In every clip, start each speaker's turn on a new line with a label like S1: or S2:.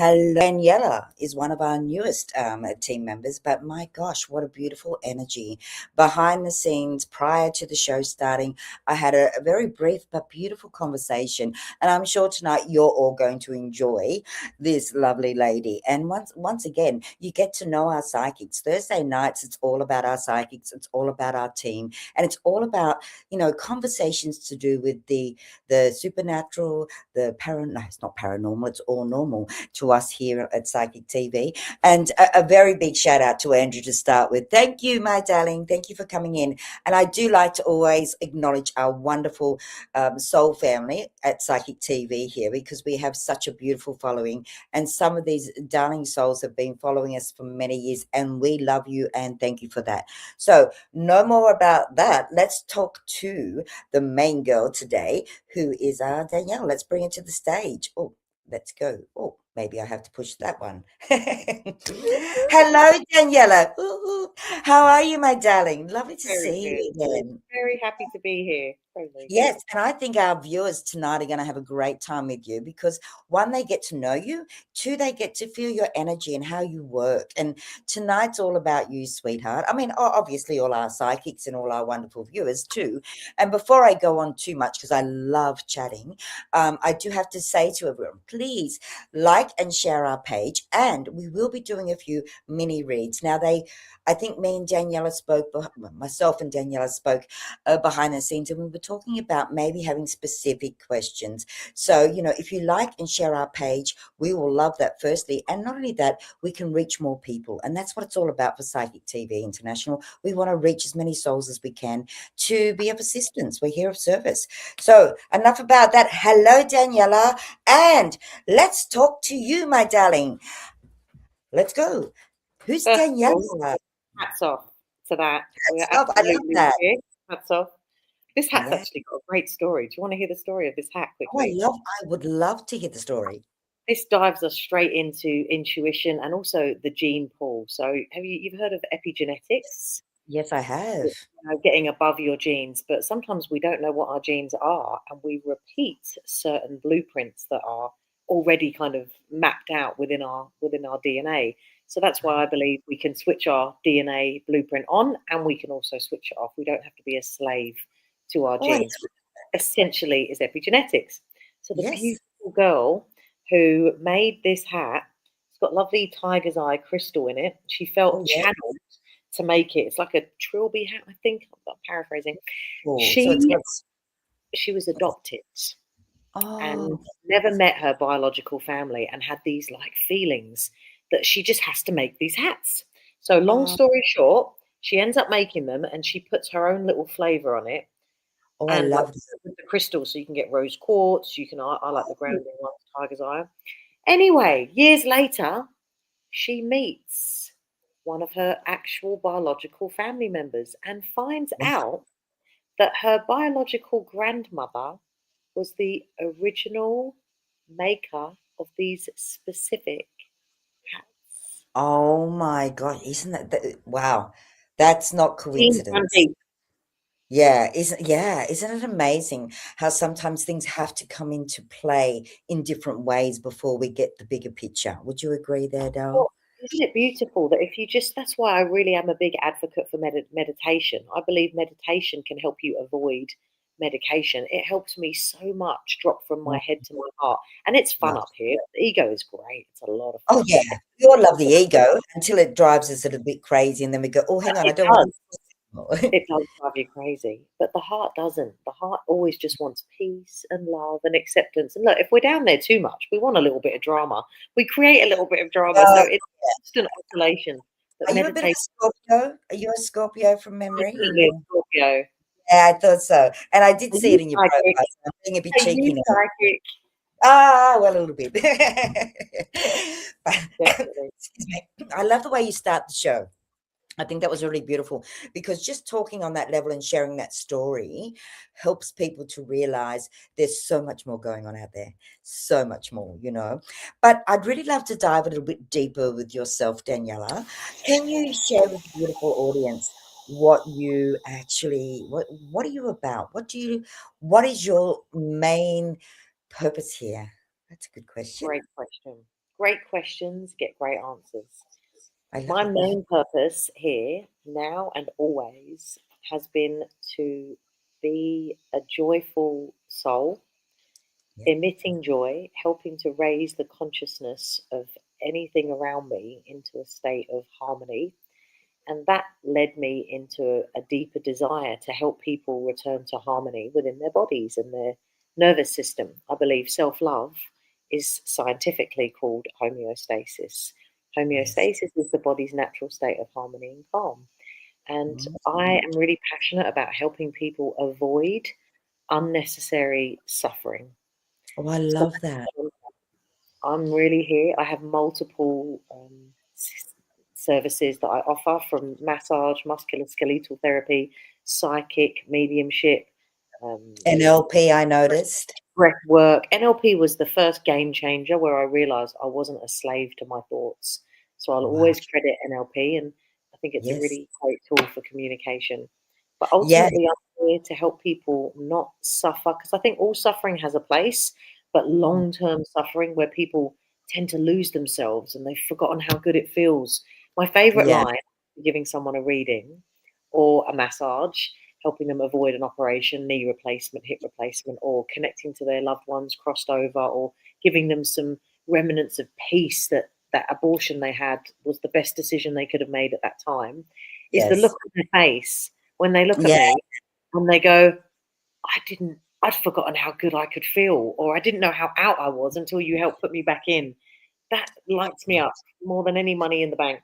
S1: Hello. Daniela is one of our newest team members, but my gosh, what a beautiful energy. Behind the scenes, prior to the show starting, I had a very brief but beautiful conversation, and I'm sure tonight you're all going to enjoy this lovely lady. And once again, you get to know our psychics. Thursday nights, it's all about our psychics, it's all about our team, and it's all about, conversations to do with the supernatural, no, it's not paranormal, it's all normal to us here at Psychic TV. And a very big shout out to Andrew to start with. Thank you, my darling. Thank you for coming in. And I do like to always acknowledge our wonderful soul family at Psychic TV here, because we have such a beautiful following. And some of these darling souls have been following us for many years, and we love you and thank you for that. So, no more about that. Let's talk to the main girl today, who is Danielle. Let's bring her to the stage. Oh, let's go. Oh, maybe I have to push that one. Hello, Daniela. Ooh, how are you, my darling? Lovely to
S2: Very
S1: see
S2: good.
S1: you again.
S2: Very happy to be here. Very, very good.
S1: Yes, and I think our viewers tonight are going to have a great time with you because one, they get to know you, two, they get to feel your energy and how you work. And tonight's all about you, sweetheart. I mean, obviously, all our psychics and all our wonderful viewers too. And before I go on too much, because I love chatting, I do have to say to everyone, please like and share our page, and we will be doing a few mini reads. Now, I think me and Daniela spoke, myself and Daniela spoke behind the scenes, and we were talking about maybe having specific questions. So, if you like and share our page, we will love that firstly. And not only that, we can reach more people. And that's what it's all about for Psychic TV International. We want to reach as many souls as we can to be of assistance. We're here of service. So enough about that. Hello, Daniela. And let's talk to you, my darling. Let's go. Who's
S2: First of all,
S1: Daniela?
S2: hats off to that. We are
S1: Stop. I love
S2: absolutely
S1: that.
S2: here. Hats off. This hat's
S1: Yeah.
S2: actually got a great story. Do you want to hear the story of this hat
S1: Oh,
S2: quickly?
S1: I would love to hear the story.
S2: This dives us straight into intuition and also the gene pool. So, you've heard of epigenetics?
S1: Yes, I have.
S2: Getting above your genes, but sometimes we don't know what our genes are, and we repeat certain blueprints that are already kind of mapped out within our DNA. So that's why I believe we can switch our DNA blueprint on, and we can also switch it off. We don't have to be a slave to our
S1: Oh,
S2: genes. Essentially, is epigenetics. So the
S1: yes.
S2: beautiful girl who made this hat, it's got lovely tiger's eye crystal in it. She felt
S1: Oh, yeah.
S2: channeled to make it. It's like a trilby hat, I think. I'm paraphrasing.
S1: Cool. So it's
S2: She
S1: got.
S2: she was adopted and
S1: Oh,
S2: never met her biological family and had these like feelings that she just has to make these hats. So long
S1: oh,
S2: story short, she ends up making them and she puts her own little flavor on it
S1: oh, I
S2: and like
S1: love this.
S2: with the crystals, so you can get rose quartz. I like the
S1: Oh,
S2: grounding ones, tiger's eye. Anyway, years later, she meets one of her actual biological family members and finds
S1: wow.
S2: out that her biological grandmother was the original maker of these specific hats.
S1: Oh my God. Isn't wow. That's not
S2: Dean Van
S1: coincidence.
S2: Deep.
S1: Isn't it amazing how sometimes things have to come into play in different ways before we get the bigger picture? Would you agree there, Dal?
S2: Well, isn't it beautiful that if you just, that's why I really am a big advocate for meditation. I believe meditation can help you avoid medication. It helps me so much drop from my head to my heart. And it's fun
S1: Love.
S2: up here. The ego is great. It's a lot of
S1: Oh,
S2: fun.
S1: yeah. We all love the ego until it drives us a little bit crazy, and then we go, oh, hang on, I
S2: It
S1: don't want
S2: does.
S1: to do
S2: It does drive you crazy, but the heart doesn't. The heart always just wants peace and love and acceptance. And look, if we're down there too much, we want a little bit of drama. We create a little bit of drama, so
S1: Uh,
S2: it's constant oscillation. But
S1: are you a bit of a
S2: meditation
S1: Scorpio? Are you a Scorpio from memory?
S2: definitely a Scorpio.
S1: Yeah, I thought so. And I did
S2: Are
S1: see it
S2: you
S1: in your
S2: psychic?
S1: profile, so I'm being a bit
S2: Are you
S1: cheeky now.
S2: psychic?
S1: Well, a little bit. But
S2: Definitely.
S1: excuse me. I love the way you start the show. I think that was really beautiful because just talking on that level and sharing that story helps people to realize there's so much more going on out there, so much more. But I'd really love to dive a little bit deeper with yourself, Daniela. Can you share with the beautiful audience what are you about? What is your main purpose here? That's a good question.
S2: Great question. great questions get great answers.
S1: I love
S2: My
S1: it.
S2: main purpose here, now and always, has been to be a joyful soul,
S1: Yeah.
S2: emitting joy, helping to raise the consciousness of anything around me into a state of harmony. And that led me into a deeper desire to help people return to harmony within their bodies and their nervous system. I believe self love is scientifically called homeostasis.
S1: Yes.
S2: Homeostasis is the body's natural state of harmony and calm. And I
S1: Awesome.
S2: am really passionate about helping people avoid unnecessary suffering.
S1: Oh, I
S2: So
S1: love that.
S2: I'm really here. I have multiple services that I offer, from massage, musculoskeletal therapy, psychic, mediumship, um,
S1: NLP, I noticed.
S2: breath work. NLP was the first game changer where I realized I wasn't a slave to my thoughts. So I'll
S1: Wow.
S2: always credit NLP, and I think it's a
S1: Yes.
S2: really great tool for communication. But
S1: Yeah.
S2: ultimately, I'm here to help people not suffer, because I think all suffering has a place, but long term suffering where people tend to lose themselves and they've forgotten how good it feels. My favorite
S1: Yeah.
S2: line, giving someone a reading or a massage, helping them avoid an operation, knee replacement, hip replacement, or connecting to their loved ones crossed over, or giving them some remnants of peace that that abortion they had was the best decision they could have made at that time, is the look
S1: Yes.
S2: on their face when they look at
S1: Yeah.
S2: me and they go, I'd forgotten how good I could feel, or I didn't know how out I was until you helped put me back in. That lights me up more than any money in the bank.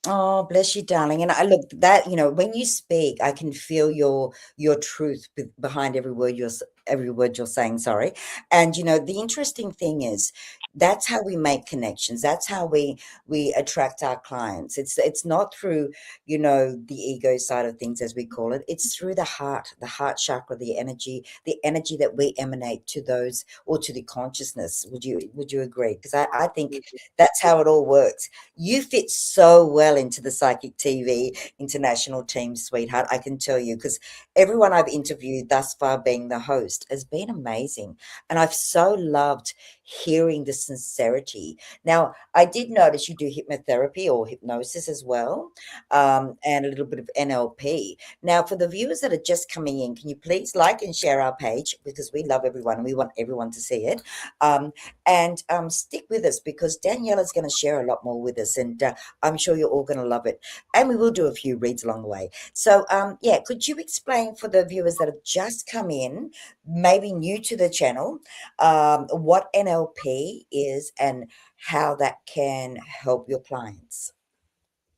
S1: Oh, bless you, darling. And I look that, when you speak, I can feel your truth behind every word you're saying, sorry. And the interesting thing is that's how we make connections. That's how we attract our clients. It's not through, the ego side of things as we call it. It's through the heart chakra, the energy that we emanate to those or to the consciousness. Would you agree? Because I think that's how it all works. You fit so well into the Psychic TV international team, sweetheart. I can tell you, because everyone I've interviewed thus far, being the host, has been amazing. And I've so loved hearing the sincerity. Now, I did notice you do hypnotherapy or hypnosis as well, and a little bit of NLP. Now, for the viewers that are just coming in, can you please like and share our page, because we love everyone and we want everyone to see it. And stick with us, because Daniela's going to share a lot more with us, and I'm sure you're all going to love it. And we will do a few reads along the way. So, yeah, could you explain for the viewers that have just come in, maybe new to the channel, what NLP is and how that can help your clients?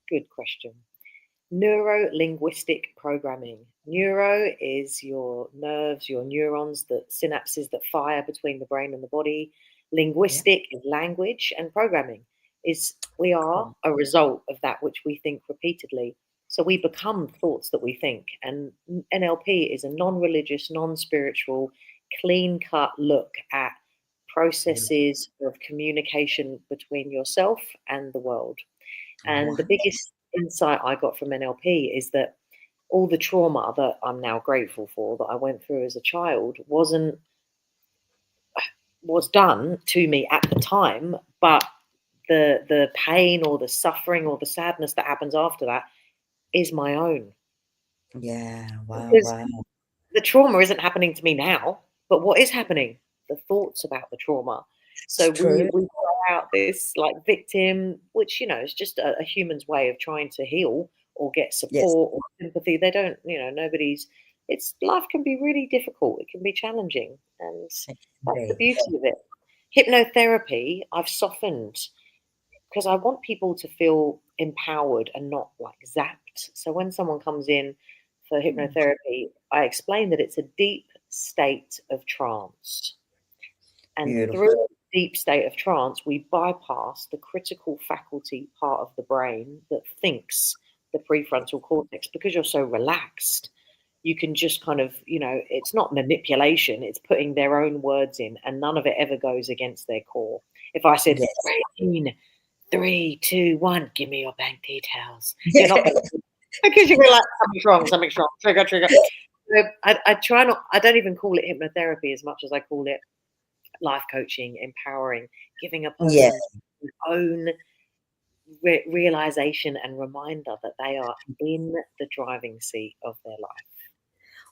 S2: Good question. Neuro linguistic programming. Neuro is your nerves, your neurons, the synapses that fire between the brain and the body.
S1: Yeah,
S2: Linguistic is language, and programming is we are
S1: cool.
S2: a result of that which we think repeatedly. So we become thoughts that we think. And NLP is a non religious, non spiritual, clean cut look at
S1: Beautiful.
S2: processes of communication between yourself and the world. And the
S1: Wow.
S2: biggest insight I got from NLP is that all the trauma that I'm now grateful for that I went through as a child was done to me at the time, but the pain or the suffering or the sadness that happens after that is my own.
S1: Yeah. Wow.
S2: Because
S1: Wow.
S2: the trauma isn't happening to me now, but what is happening? The thoughts about the trauma.
S1: It's
S2: So
S1: true.
S2: we play out this like victim, which is just a human's way of trying to heal or get
S1: Yes.
S2: support or sympathy. They don't, nobody's. It's life can be really difficult. It can be challenging, and
S1: It can
S2: that's the
S1: be.
S2: beauty of it. Hypnotherapy, I've softened because I want people to feel empowered and not like zapped. So when someone comes in for
S1: Hmm,
S2: hypnotherapy, I explain that it's a deep state of trance. And through
S1: beautiful.
S2: a deep state of trance, we bypass the critical faculty part of the brain that thinks, the prefrontal cortex, because you're so relaxed. You can just kind of, it's not manipulation, it's putting their own words in, and none of it ever goes against their core. If I said,
S1: Yes.
S2: Rayleen, 3, 2, 1, give me your bank details. You're not going to, because you are like, something's wrong, trigger, trigger. So I try not, I don't even call it hypnotherapy as much as I call it life coaching, empowering, giving a
S1: Yeah.
S2: person own realization and reminder that they are in the driving seat of their life.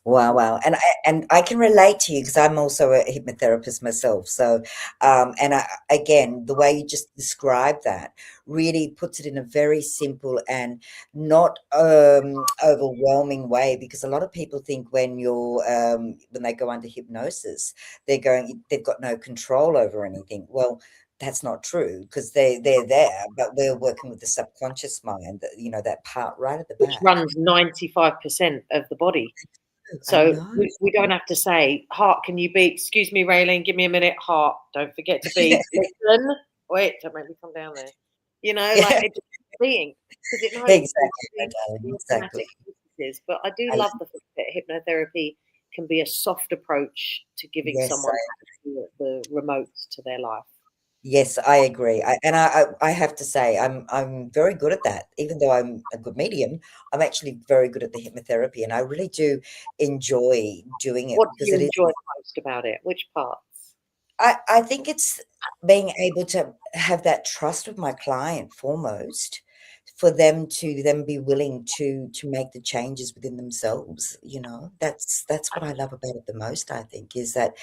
S1: Wow, wow. And I can relate to you because I'm also a hypnotherapist myself. So, and again, the way you just described that really puts it in a very simple and not overwhelming way, because a lot of people think when they go under hypnosis, they've got no control over anything. Well, that's not true, because they're there, but we're working with the subconscious mind, that part right at the
S2: Which
S1: back.
S2: runs 95% of the body.
S1: I
S2: So
S1: know.
S2: we don't have to say, heart, can you beat? Excuse me, Rayleen, give me a minute. Heart, don't forget to beat. Listen. Wait, don't make me come down there. Like it just beating, because it knows
S1: Exactly, my darling,
S2: the
S1: exactly.
S2: automatic processes. But I do
S1: I
S2: love the fact that hypnotherapy can be a soft approach to giving
S1: yes,
S2: someone the remote to their life.
S1: yes, I agree. I have to say I'm very good at that. Even though I'm a good medium, I'm actually very good at the hypnotherapy, and I really do enjoy doing it
S2: What do
S1: because
S2: you
S1: it is.
S2: enjoy most about it? Which parts?
S1: I think it's being able to have that trust with my client foremost, for them to then be willing to make the changes within themselves, That's what I love about it the most, I think, is that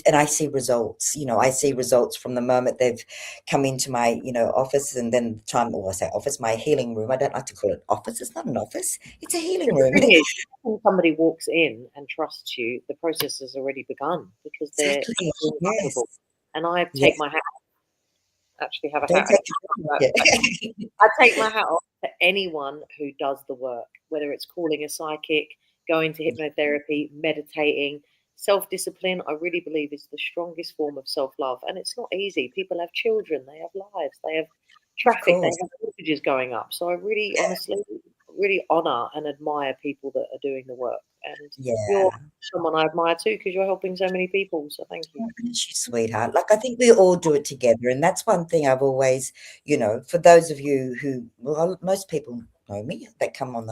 S1: and I see results, I see results from the moment they've come into my, office, and then the time, or I say office, my healing room. I don't like to call it office. It's not an office. It's a healing
S2: But the
S1: room.
S2: thing is, when somebody walks in and trusts you, the process has already begun because they're
S1: Exactly.
S2: being
S1: Yes.
S2: vulnerable. And I take
S1: Yes.
S2: my hat, actually have a
S1: Don't
S2: hat.
S1: take it.
S2: I take my hat off to anyone who does the work, whether it's calling a psychic, going to hypnotherapy, meditating. Self discipline, I really believe, is the strongest form of self love. And it's not easy. People have children, they have lives, they have
S1: Of
S2: traffic, they
S1: course.
S2: have mortgages going up. So I really, honestly, really honor and admire people that are doing the work. And you're
S1: Yeah.
S2: someone I admire too because you're helping so many people. So thank you.
S1: Oh, aren't you, sweetheart? Like, I think we all do it together, and that's one thing I've always, for those of you who, well, most people know me that come on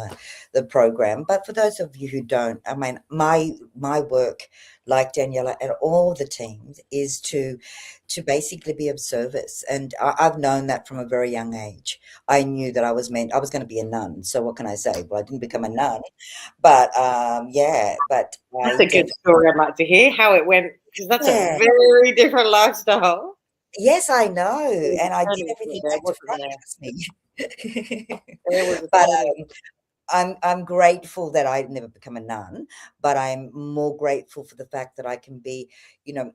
S1: the program, but for those of you who don't, I mean, my work, like Daniela and all the teams, is to basically be of service, and I've known that from a very young age. I knew that I was going to be a nun. So what can I say? Well, I didn't become a nun, but yeah, but
S2: That's
S1: I
S2: a good
S1: definitely.
S2: story. I'd like to hear how it went because that's a
S1: Yeah.
S2: very different lifestyle.
S1: Yes, I know,
S2: There was
S1: and I
S2: a
S1: did
S2: turning point
S1: everything
S2: there,
S1: back to
S2: wasn't
S1: front,
S2: there?
S1: trust me.
S2: There was a
S1: But,
S2: turning.
S1: I'm grateful that I've never become a nun, but I'm more grateful for the fact that I can be,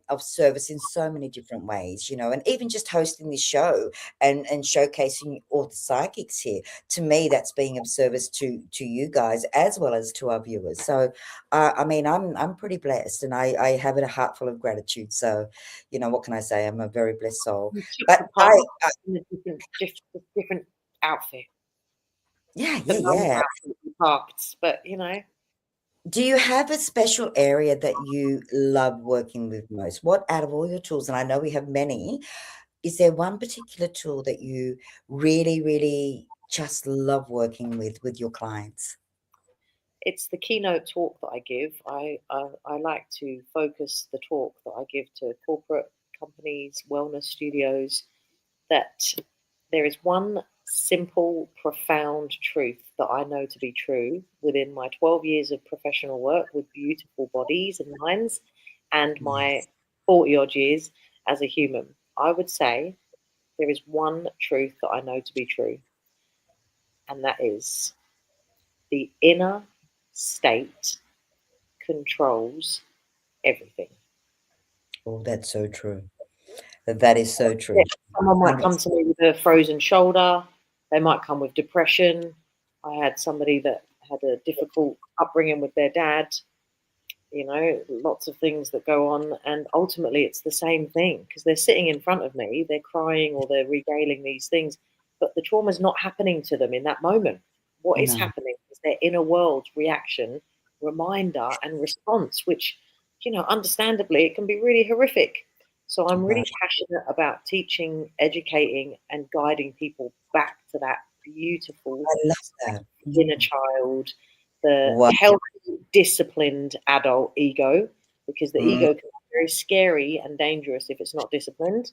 S1: of service in so many different ways, and even just hosting this show and showcasing all the psychics here. To me, that's being of service to you guys as well as to our viewers. So, I mean, I'm pretty blessed, and I have a heart full of gratitude. So, what can I say? I'm a very blessed soul.
S2: You took
S1: But
S2: the part in a different outfit.
S1: yeah,
S2: The
S1: yeah,
S2: number
S1: yeah.
S2: outfit you parked, but
S1: Do you have a special area that you love working with most? What out of all your tools, and I know we have many, is there one particular tool that you really, really just love working with your clients?
S2: it's the keynote talk that I give. I like to focus the talk that I give to corporate companies, wellness studios, that there is one simple, profound truth that I know to be true within my 12 years of professional work with beautiful bodies and minds and my
S1: Yes.
S2: 40 odd years as a human. I would say there is one truth that I know to be true, and that is the inner state controls everything.
S1: Oh, that's so true. That is so
S2: Yeah,
S1: true.
S2: someone might come
S1: 100%.
S2: to me with a frozen shoulder. They might come with depression. I had somebody that had a difficult upbringing with their dad. Lots of things that go on, and ultimately it's the same thing because they're sitting in front of me, they're crying or they're regaling these things, but the trauma is not happening to them in that moment. What is
S1: No,
S2: happening is their inner world reaction, reminder, and response, which, understandably, it can be really horrific. So I'm really
S1: right.
S2: passionate about teaching, educating, and guiding people back to that beautiful
S1: I love that.
S2: inner
S1: Mm.
S2: child, the
S1: Wow.
S2: healthy, disciplined adult ego, because the
S1: Mm.
S2: ego can be very scary and dangerous if it's not disciplined.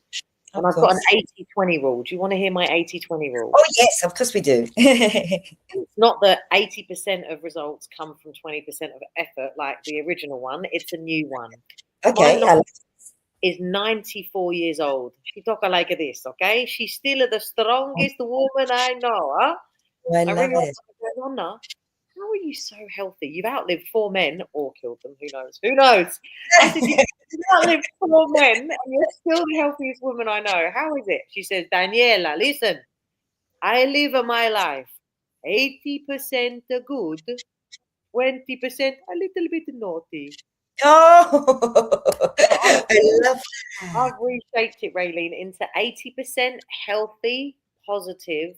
S2: And
S1: Of
S2: I've got an
S1: course.
S2: 80-20 rule. Do you want to hear my 80-20 rule?
S1: Oh, yes, of course we do.
S2: It's not that 80% of results come from 20% of effort like the original one. It's a new one. My
S1: Okay,
S2: love is 94 years old. She talk like this, okay? She's still the strongest woman I know, huh?
S1: I
S2: I ring
S1: love
S2: her up
S1: it.
S2: and I go, Nonna, how are you so healthy? You've outlived 4 men or killed them. Who knows? Who knows? I said, you've outlived 4 men and you're still the healthiest woman I know. How is it? She says, Daniela, listen, I live my life 80% good, 20% a little bit naughty.
S1: Oh,
S2: So
S1: I love that.
S2: I've reshaped it, Raylene, into 80% healthy, positive,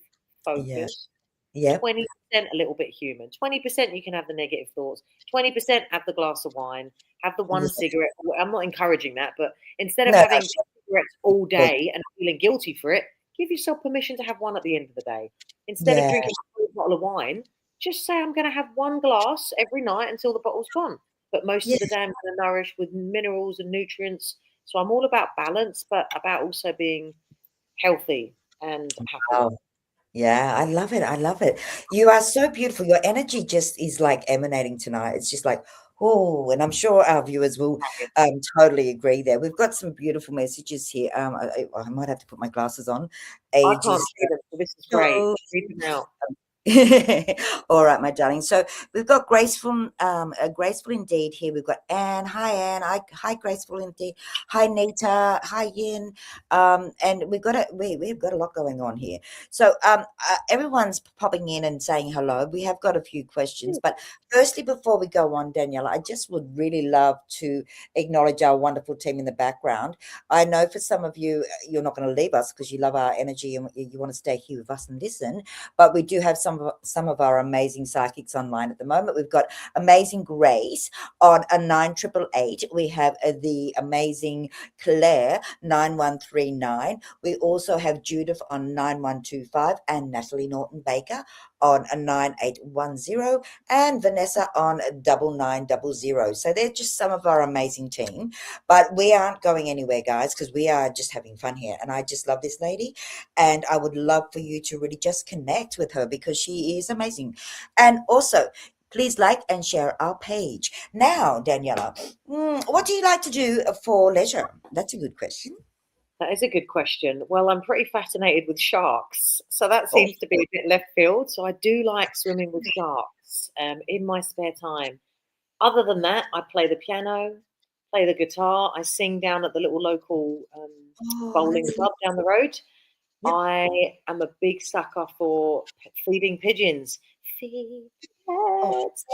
S1: Yeah.
S2: focused,
S1: Yep.
S2: 20% a little bit human. 20% you can have the negative thoughts. 20% have the glass of wine, have the one
S1: Yeah.
S2: cigarette. I'm not encouraging that, but instead of
S1: No, no,
S2: having cigarettes all
S1: good.
S2: day and feeling guilty for it, give yourself permission to have one at the end of the day. Instead of
S1: Yeah.
S2: drinking a whole bottle of wine, just say I'm going to have one glass every night until the bottle's gone. But most
S1: Yeah.
S2: of the day, I'm going to nourish with minerals and nutrients. So I'm all about balance, but about also being healthy and happy.
S1: Wow. Yeah, I love it. I love it. You are so beautiful. Your energy just is like emanating tonight. It's just like, oh, and I'm sure our viewers will totally agree there. We've got some beautiful messages here. I might have to put my glasses on.
S2: I can't
S1: Ages.
S2: see them, so this is great.
S1: Hello.
S2: Read them out.
S1: All right, my darling. So we've got graceful indeed here. We've got Anne. Hi, Anne. Hi, graceful indeed. Hi, Nita. Hi, Yin. And we've got a lot going on here. So everyone's popping in and saying hello. We have got a few questions, but firstly, before we go on, Daniela, I just would really love to acknowledge our wonderful team in the background. I know for some of you, you're not going to leave us because you love our energy and you want to stay here with us and listen, but we do have some of our amazing psychics online at the moment. We've got amazing Grace on a 9888. We have the amazing Claire 9139. We also have Judith on 9125 and Natalie Norton Baker on a 9810 and Vanessa on 9900. So they're just some of our amazing team. But we aren't going anywhere, guys, because we are just having fun here. And I just love this lady. And I would love for you to really just connect with her because she is amazing. And also, please like and share our page. Now, Daniela, what do you like to do for leisure? That's a good question.
S2: That is a good question. Well, I'm pretty fascinated with sharks, so that
S1: Oh,
S2: seems to be a bit left field. So I do like swimming with sharks in my spare time. Other than that, I play the piano, play the guitar. I sing down at the little local
S1: oh,
S2: bowling
S1: that's
S2: club down the road.
S1: yep.
S2: I am a big sucker for feeding pigeons. Feed
S1: Oh,
S2: birds.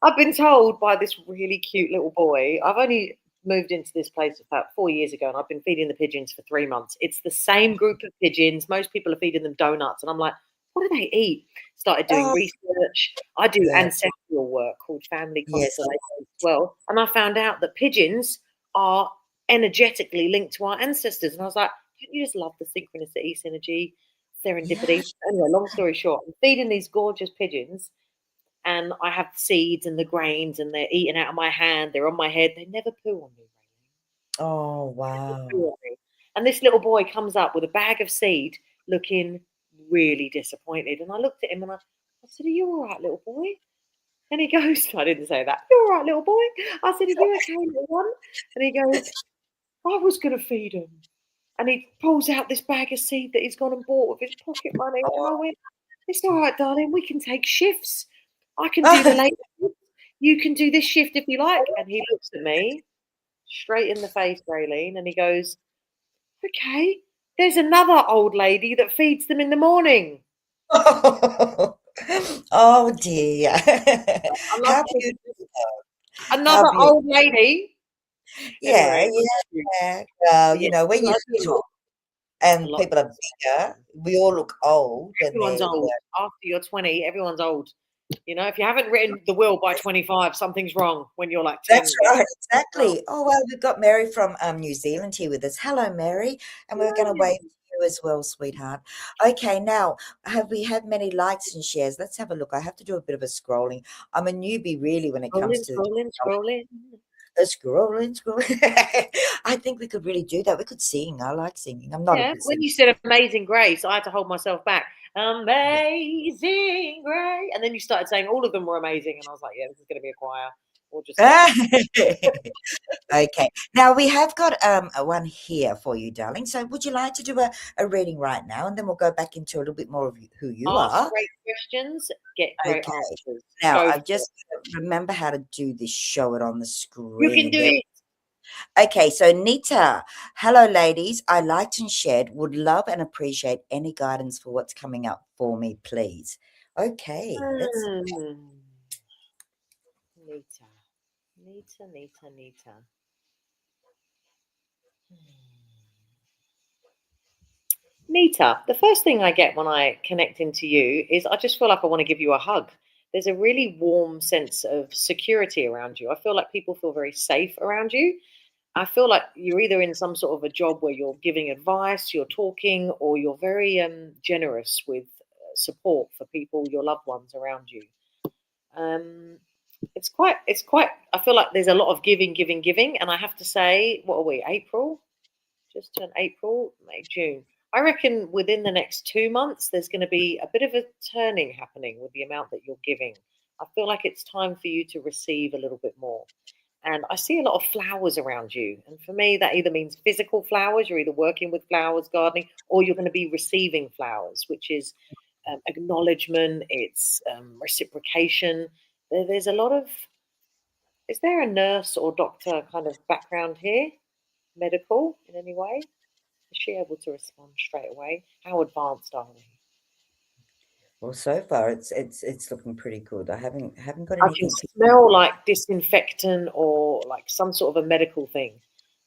S2: I've been told by this really cute little boy. I've only moved into this place about 4 years ago, and I've been feeding the pigeons for 3 months. It's the same group of pigeons. Most people are feeding them donuts, and I'm like, what do they eat? Started doing
S1: oh,
S2: research. I do
S1: yeah,
S2: ancestral work called family
S1: yes,
S2: constellation as well, and I found out that pigeons are energetically linked to our ancestors. And I was like, don't you just love the synchronicity, synergy,
S1: yeah.
S2: serendipity? Anyway, long story short, I'm feeding these gorgeous pigeons and I have the seeds and the grains and they're eating out of my hand, they're on my head, they never poo on me, Raylene.
S1: Oh,
S2: They never
S1: wow.
S2: poo on me. And this little boy comes up with a bag of seed looking really disappointed. And I looked at him and I said, are you all right, little boy? And he goes, I didn't say that. You all right, little boy? I said, are you okay, little one? And he goes, I was going to feed him. And he pulls out this bag of seed that he's gone and bought with his pocket money. And I went, it's all right, darling. We can take shifts. I can do the
S1: Oh.
S2: late shift. You can do this shift if you like. And he looks at me straight in the face, Raylene, and he goes, okay, there's another old lady that feeds them in the morning.
S1: Oh dear.
S2: I love
S1: How
S2: pigeons.
S1: beautiful. How
S2: Another
S1: beautiful.
S2: old lady.
S1: Yeah,
S2: Anyway,
S1: yeah. Well,
S2: yeah,
S1: when
S2: I
S1: you're
S2: do a
S1: little
S2: lot. A
S1: and
S2: lot.
S1: people are bigger, we all look old when
S2: Everyone's old.
S1: they're
S2: After you're 20, everyone's old. If you haven't written the will by 25, something's wrong when you're like
S1: That's
S2: 10. You
S1: right,
S2: know?
S1: exactly. Oh, well, we've got Mary from, New Zealand here with us. Hello, Mary, and we're gonna
S2: Well,
S1: wave to you as well, sweetheart. Okay, now, have we had many likes and shares? Let's have a look. I have to do a bit of a scrolling. I'm a newbie really when it comes
S2: scrolling,
S1: to
S2: scrolling, scrolling.
S1: Scrolling, scrolling. I think we could really do that. We could sing. I like singing. I'm not a
S2: Yeah,
S1: good
S2: when
S1: singer.
S2: you said Amazing Grace, I had to hold myself back. Amazing Grace. And then you started saying all of them were amazing. And I was like, yeah, this is going to be a choir. We'll just stop.
S1: Okay. Now we have got a one here for you, darling. So would you like to do a reading right now, and then we'll go back into a little bit more of who you
S2: Ask
S1: are?
S2: great questions, get great
S1: Okay.
S2: answers.
S1: Now
S2: Go
S1: I've
S2: for it.
S1: just remember how to do this. Show it on the
S2: You can
S1: screen.
S2: do
S1: There.
S2: it.
S1: Okay. So Nita, hello, ladies. I liked and shared. Would love and appreciate any guidance for what's coming up for me, please. Okay. Let's.
S2: Hmm. Nita. Nita, Nita, Nita. Nita, the first thing I get when I connect into you is I just feel like I want to give you a hug. There's a really warm sense of security around you. I feel like people feel very safe around you. I feel like you're either in some sort of a job where you're giving advice, you're talking, or you're very generous with support for people, your loved ones around you. Um, it's quite. I feel like there's a lot of giving, giving, giving, and I have to say, what are we? April, just turned April, May, June. I reckon within the next 2 months, there's going to be a bit of a turning happening with the amount that you're giving. I feel like it's time for you to receive a little bit more. And I see a lot of flowers around you. And for me, that either means physical flowers, you're either working with flowers, gardening, or you're going to be receiving flowers, which is acknowledgement, it's reciprocation. There's a lot of, is there a nurse or doctor kind of background here? Medical in any way? Is she able to respond straight away? How advanced are we?
S1: Well, so far it's looking pretty good. I haven't got
S2: I can
S1: anything.
S2: smell like disinfectant or like some sort of a medical thing,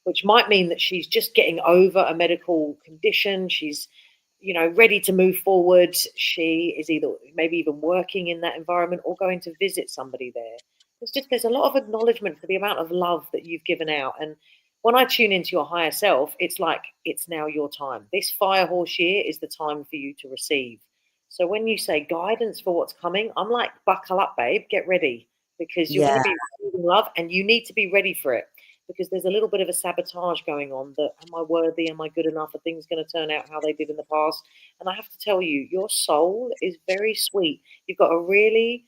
S2: which might mean that she's just getting over a medical condition. She's, ready to move forward. She is either maybe even working in that environment or going to visit somebody there. There's a lot of acknowledgement for the amount of love that you've given out. And when I tune into your higher self, it's like it's now your time. This fire horse year is the time for you to receive. So when you say guidance for what's coming, I'm like, buckle up, babe, get ready because you're going to
S1: Yeah,
S2: be receiving love and you need to be ready for it because there's a little bit of a sabotage going on that am I worthy? Am I good enough? Are things going to turn out how they did in the past? And I have to tell you, your soul is very sweet. You've got a really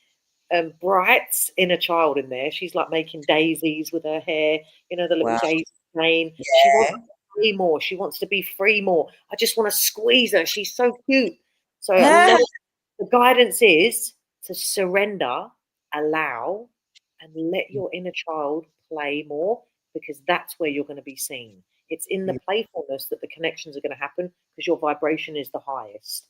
S2: bright inner child in there. She's like making daisies with her hair, the little
S1: wow.
S2: daisy chain. She wants
S1: Yeah.
S2: to be more. She wants to be free more. I just want to squeeze her. She's so cute. So a
S1: Ah,
S2: lot of the guidance is to surrender, allow, and let your inner child play more because that's where you're going to be seen. It's in the playfulness that the connections are going to happen because your vibration is the highest.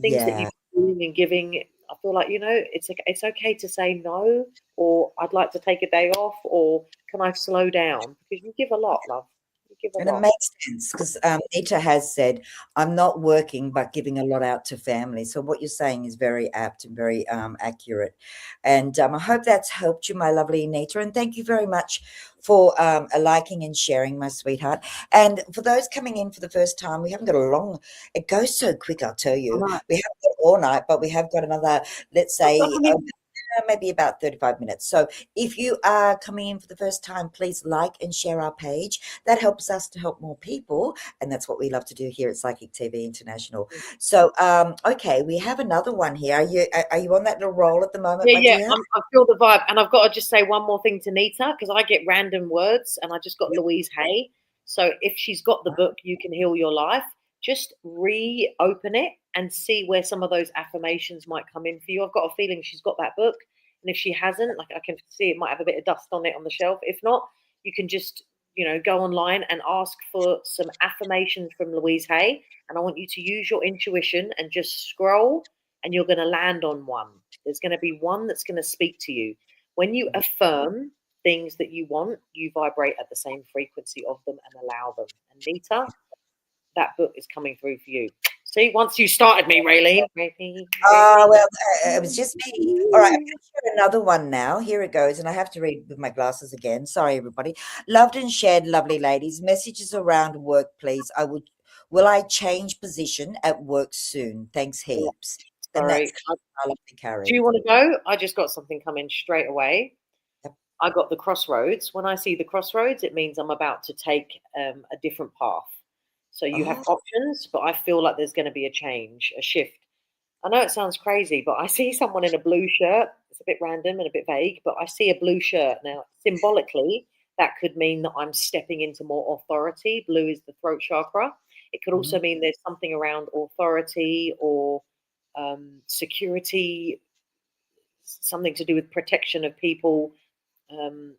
S2: Things that
S1: yeah.
S2: you're doing and giving, I feel like, it's okay to say no, or I'd like to take a day off, or can I slow down? Because you give a lot, love. You give a
S1: And it
S2: lot.
S1: makes sense because Nita has said, I'm not working, but giving a lot out to family. So what you're saying is very apt and very accurate. And I hope that's helped you, my lovely Nita. And thank you very much for liking and sharing, my sweetheart. And for those coming in for the first time, we haven't got a long, it goes so quick, I'll tell
S2: I
S1: you.
S2: know.
S1: We haven't got all night, but we have got another, let's say, maybe about 35 minutes. So if you are coming in for the first time, please like and share our page. That helps us to help more people, and that's what we love to do here at Psychic TV International. So, okay, we have another one here. Are you on that little roll at the moment,
S2: Yeah,
S1: my
S2: yeah,
S1: dear?
S2: I feel the vibe, and I've got to just say one more thing to Nita because I get random words, and I just got Louise Hay. So if she's got the book, You Can Heal Your Life. Just reopen it and see where some of those affirmations might come in for you. I've got a feeling she's got that book, and if she hasn't, like I can see it might have a bit of dust on it on the shelf. If not, you can just go online and ask for some affirmations from Louise Hay, and I want you to use your intuition and just scroll, and you're going to land on one. There's going to be one that's going to speak to you. When you affirm things that you want, you vibrate at the same frequency of them and allow them. And Nita, that book is coming through for you. See, once you started me, Rayleen.
S1: Well, it was just me. All right, I'm going to share another one now. Here it goes, and I have to read with my glasses again. Sorry, everybody. Loved and shared, lovely ladies. Messages around work, please. Will I change position at work soon? Thanks heaps. And
S2: Sorry.
S1: that's our lovely
S2: Do
S1: Carrie.
S2: you want to go? I just got something coming straight away.
S1: Yep.
S2: I got the crossroads. When I see the crossroads, it means I'm about to take a different path. So you have
S1: Oh,
S2: options, but I feel like there's going to be a change, a shift. I know it sounds crazy, but I see someone in a blue shirt. It's a bit random and a bit vague, but I see a blue shirt. Now, symbolically, that could mean that I'm stepping into more authority. Blue is the throat chakra. It could also
S1: mm,
S2: mean there's something around authority or security, something to do with protection of people. I'm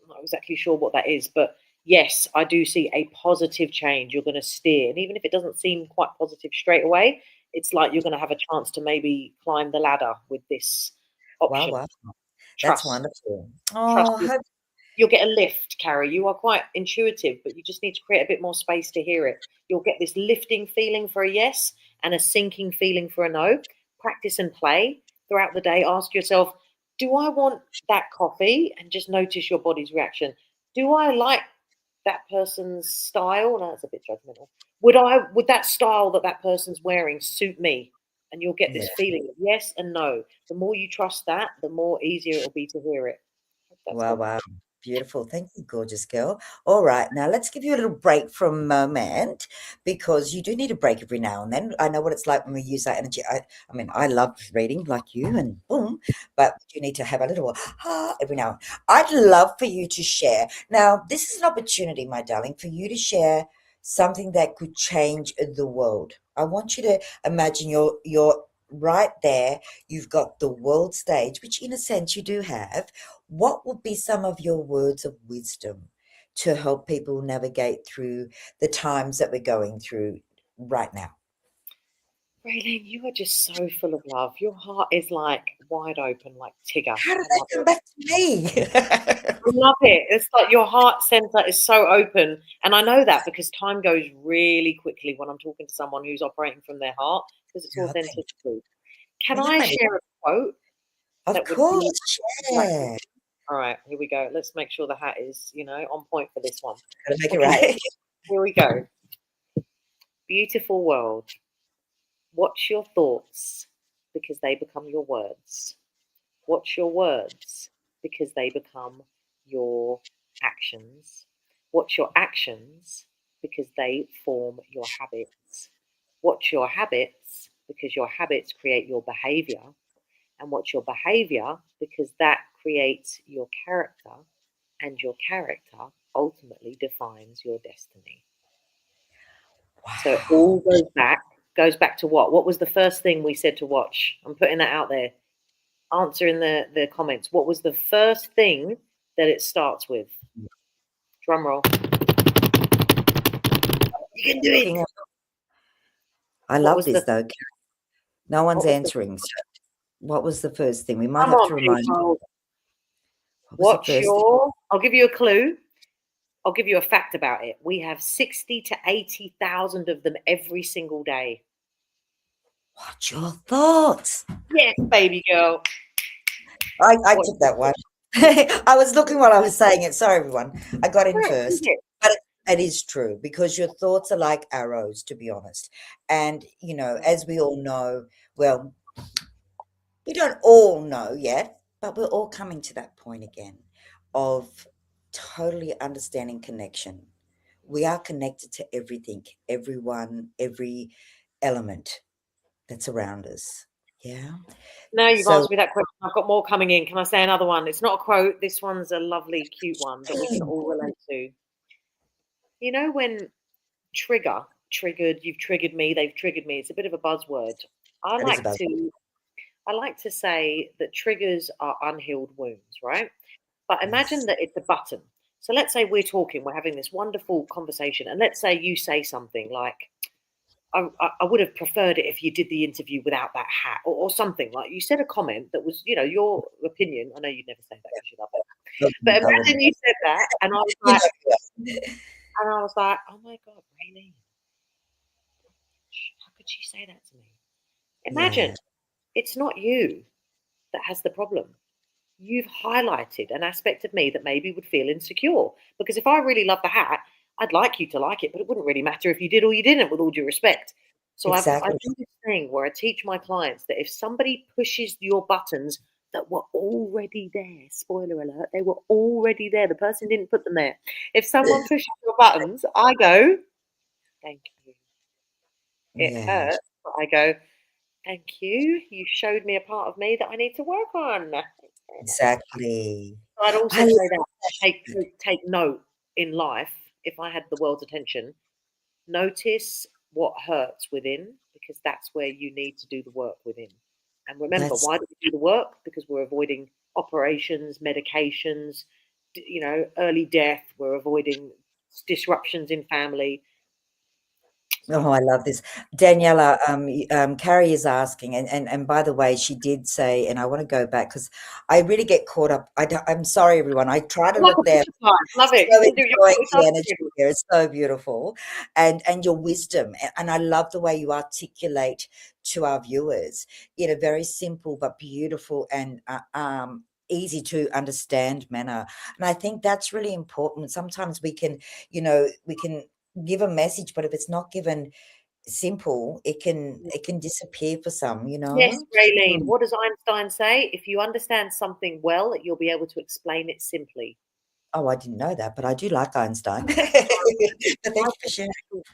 S2: not exactly sure what that is, but yes, I do see a positive change. You're going to steer, and even if it doesn't seem quite positive straight away, it's like you're going to have a chance to maybe climb the ladder with this
S1: wow,
S2: option.
S1: wow. That's
S2: Trust,
S1: wonderful.
S2: trust.
S1: Oh, hope
S2: You'll get a lift, Carrie. You are quite intuitive, but you just need to create a bit more space to hear it. You'll get this lifting feeling for a yes and a sinking feeling for a no. Practice and play throughout the day. Ask yourself, do I want that coffee? And just notice your body's reaction. Do I like that person's style? No, that's a bit judgmental. Would that style that that person's wearing suit me? And you'll get
S1: yeah.
S2: this feeling of yes and no. The more you trust that, the more easier it'll be to hear it. Hope that's
S1: Wow,
S2: helpful.
S1: wow. Beautiful. Thank you, gorgeous girl. All right. Now let's give you a little break from moment because you do need a break every now and then. I know what it's like when we use that energy. I mean, I love reading like you and boom, but you need to have a little every now and I'd love for you to share. Now, this is an opportunity, my darling, for you to share something that could change the world. I want you to imagine you're right there. You've got the world stage, which in a sense you do have. What would be some of your words of wisdom to help people navigate through the times that we're going through right now?
S2: Rayleen, you are just so full of love. Your heart is like wide open, like Tigger.
S1: How did
S2: I
S1: that
S2: love
S1: come
S2: it.
S1: back to me?
S2: I love it. It's like your heart center is so open. And I know that because time goes really quickly when I'm talking to someone who's operating from their heart because it's
S1: Oh, thank
S2: authenticity. Can
S1: you.
S2: I
S1: Yeah,
S2: share a quote
S1: of
S2: that would be
S1: course.
S2: exactly?
S1: Yeah.
S2: All right, here we go. Let's make sure the hat is, on point for this one.
S1: Gotta make it
S2: Okay,
S1: right.
S2: here we go. Beautiful world. Watch your thoughts because they become your words. Watch your words because they become your actions. Watch your actions because they form your habits. Watch your habits because your habits create your behavior. And watch your behavior because that creates your character. And your character ultimately defines your destiny. So it
S1: Wow.
S2: all goes back to what? What was the first thing we said to watch? I'm putting that out there. Answer in the comments. What was the first thing that it starts with? Drum roll. You can do it.
S1: Looking at, I
S2: What
S1: love
S2: was
S1: this
S2: the
S1: though. No one's
S2: what was the
S1: answering. So what was the first thing? We might
S2: come
S1: have
S2: on,
S1: to remind you.
S2: people.
S1: What was the
S2: Watch
S1: first thing?
S2: your I'll give you a clue. I'll give you a fact about it. We have 60 to 80,000 of them every single day.
S1: What's your thoughts?
S2: Yes, baby girl.
S1: I
S2: What
S1: took that one. I was looking while I was saying it. Sorry, everyone. I got in
S2: is
S1: first.
S2: it?
S1: But it is true because your thoughts are like arrows, to be honest. And, as we all know, well, we don't all know yet, but we're all coming to that point again of totally understanding connection. We are connected to everything, everyone, every element that's around us. Yeah.
S2: Now you've
S1: So,
S2: asked me that question. I've got more coming in. Can I say another one? It's not a quote. This one's a lovely, cute one that we can all relate to. You know when triggered, you've triggered me, they've triggered me. It's a bit of a buzzword. I
S1: that is
S2: like
S1: about
S2: to I like to say that triggers are unhealed wounds, right? But imagine
S1: yes.
S2: that it's a button. So let's say we're talking, we're having this wonderful conversation, and let's say you say something like, I would have preferred it if you did the interview without that hat, or something like you said a comment that was, your opinion. I know you'd never say that because you love it. But
S1: I wouldn't.
S2: imagine you said that, and I was
S1: You
S2: like,
S1: know, yeah.
S2: oh my God, Rayleen, how could she say that to me? Imagine
S1: Yeah,
S2: it's not you that has the problem. You've highlighted an aspect of me that maybe would feel insecure. Because if I really love the hat, I'd like you to like it, but it wouldn't really matter if you did or you didn't, with all due respect. So I
S1: exactly.
S2: do this thing where I teach my clients that if somebody pushes your buttons that were already there. Spoiler alert, they were already there. The person didn't put them there. If someone pushes your buttons, I go, thank you. It
S1: Yeah,
S2: hurts, but I go, thank you. You showed me a part of me that I need to work on. Thanks very much.
S1: exactly.
S2: So I'd
S1: I
S2: also
S1: love
S2: say that
S1: that.
S2: take note in life. If I had the world's attention, notice what hurts within, because that's where you need to do the work within. And remember,
S1: That's
S2: why do we do the work? Because we're avoiding operations, medications, early death. We're avoiding disruptions in family. So
S1: Oh, I love this. Daniela, Carrie is asking, and by the way, she did say, and I want to go back because I really get caught up. I'm sorry, everyone. I try to
S2: like
S1: look
S2: a
S1: there.
S2: butterfly. Love it. You
S1: So
S2: can do your
S1: enjoying
S2: it's
S1: the
S2: up
S1: energy
S2: to you.
S1: here. It's so beautiful, and your wisdom, and I love the way you articulate to our viewers in a very simple but beautiful and easy to understand manner. And I think that's really important. Sometimes we can give a message, but if it's not given simple, it can disappear for some, you
S2: Yes,
S1: know?
S2: Rayleen.
S1: Mm.
S2: What does Einstein say? If you understand something well, you'll be able to explain it simply.
S1: Oh, I didn't know that, but I do like Einstein. But thank
S2: My
S1: you for sharing.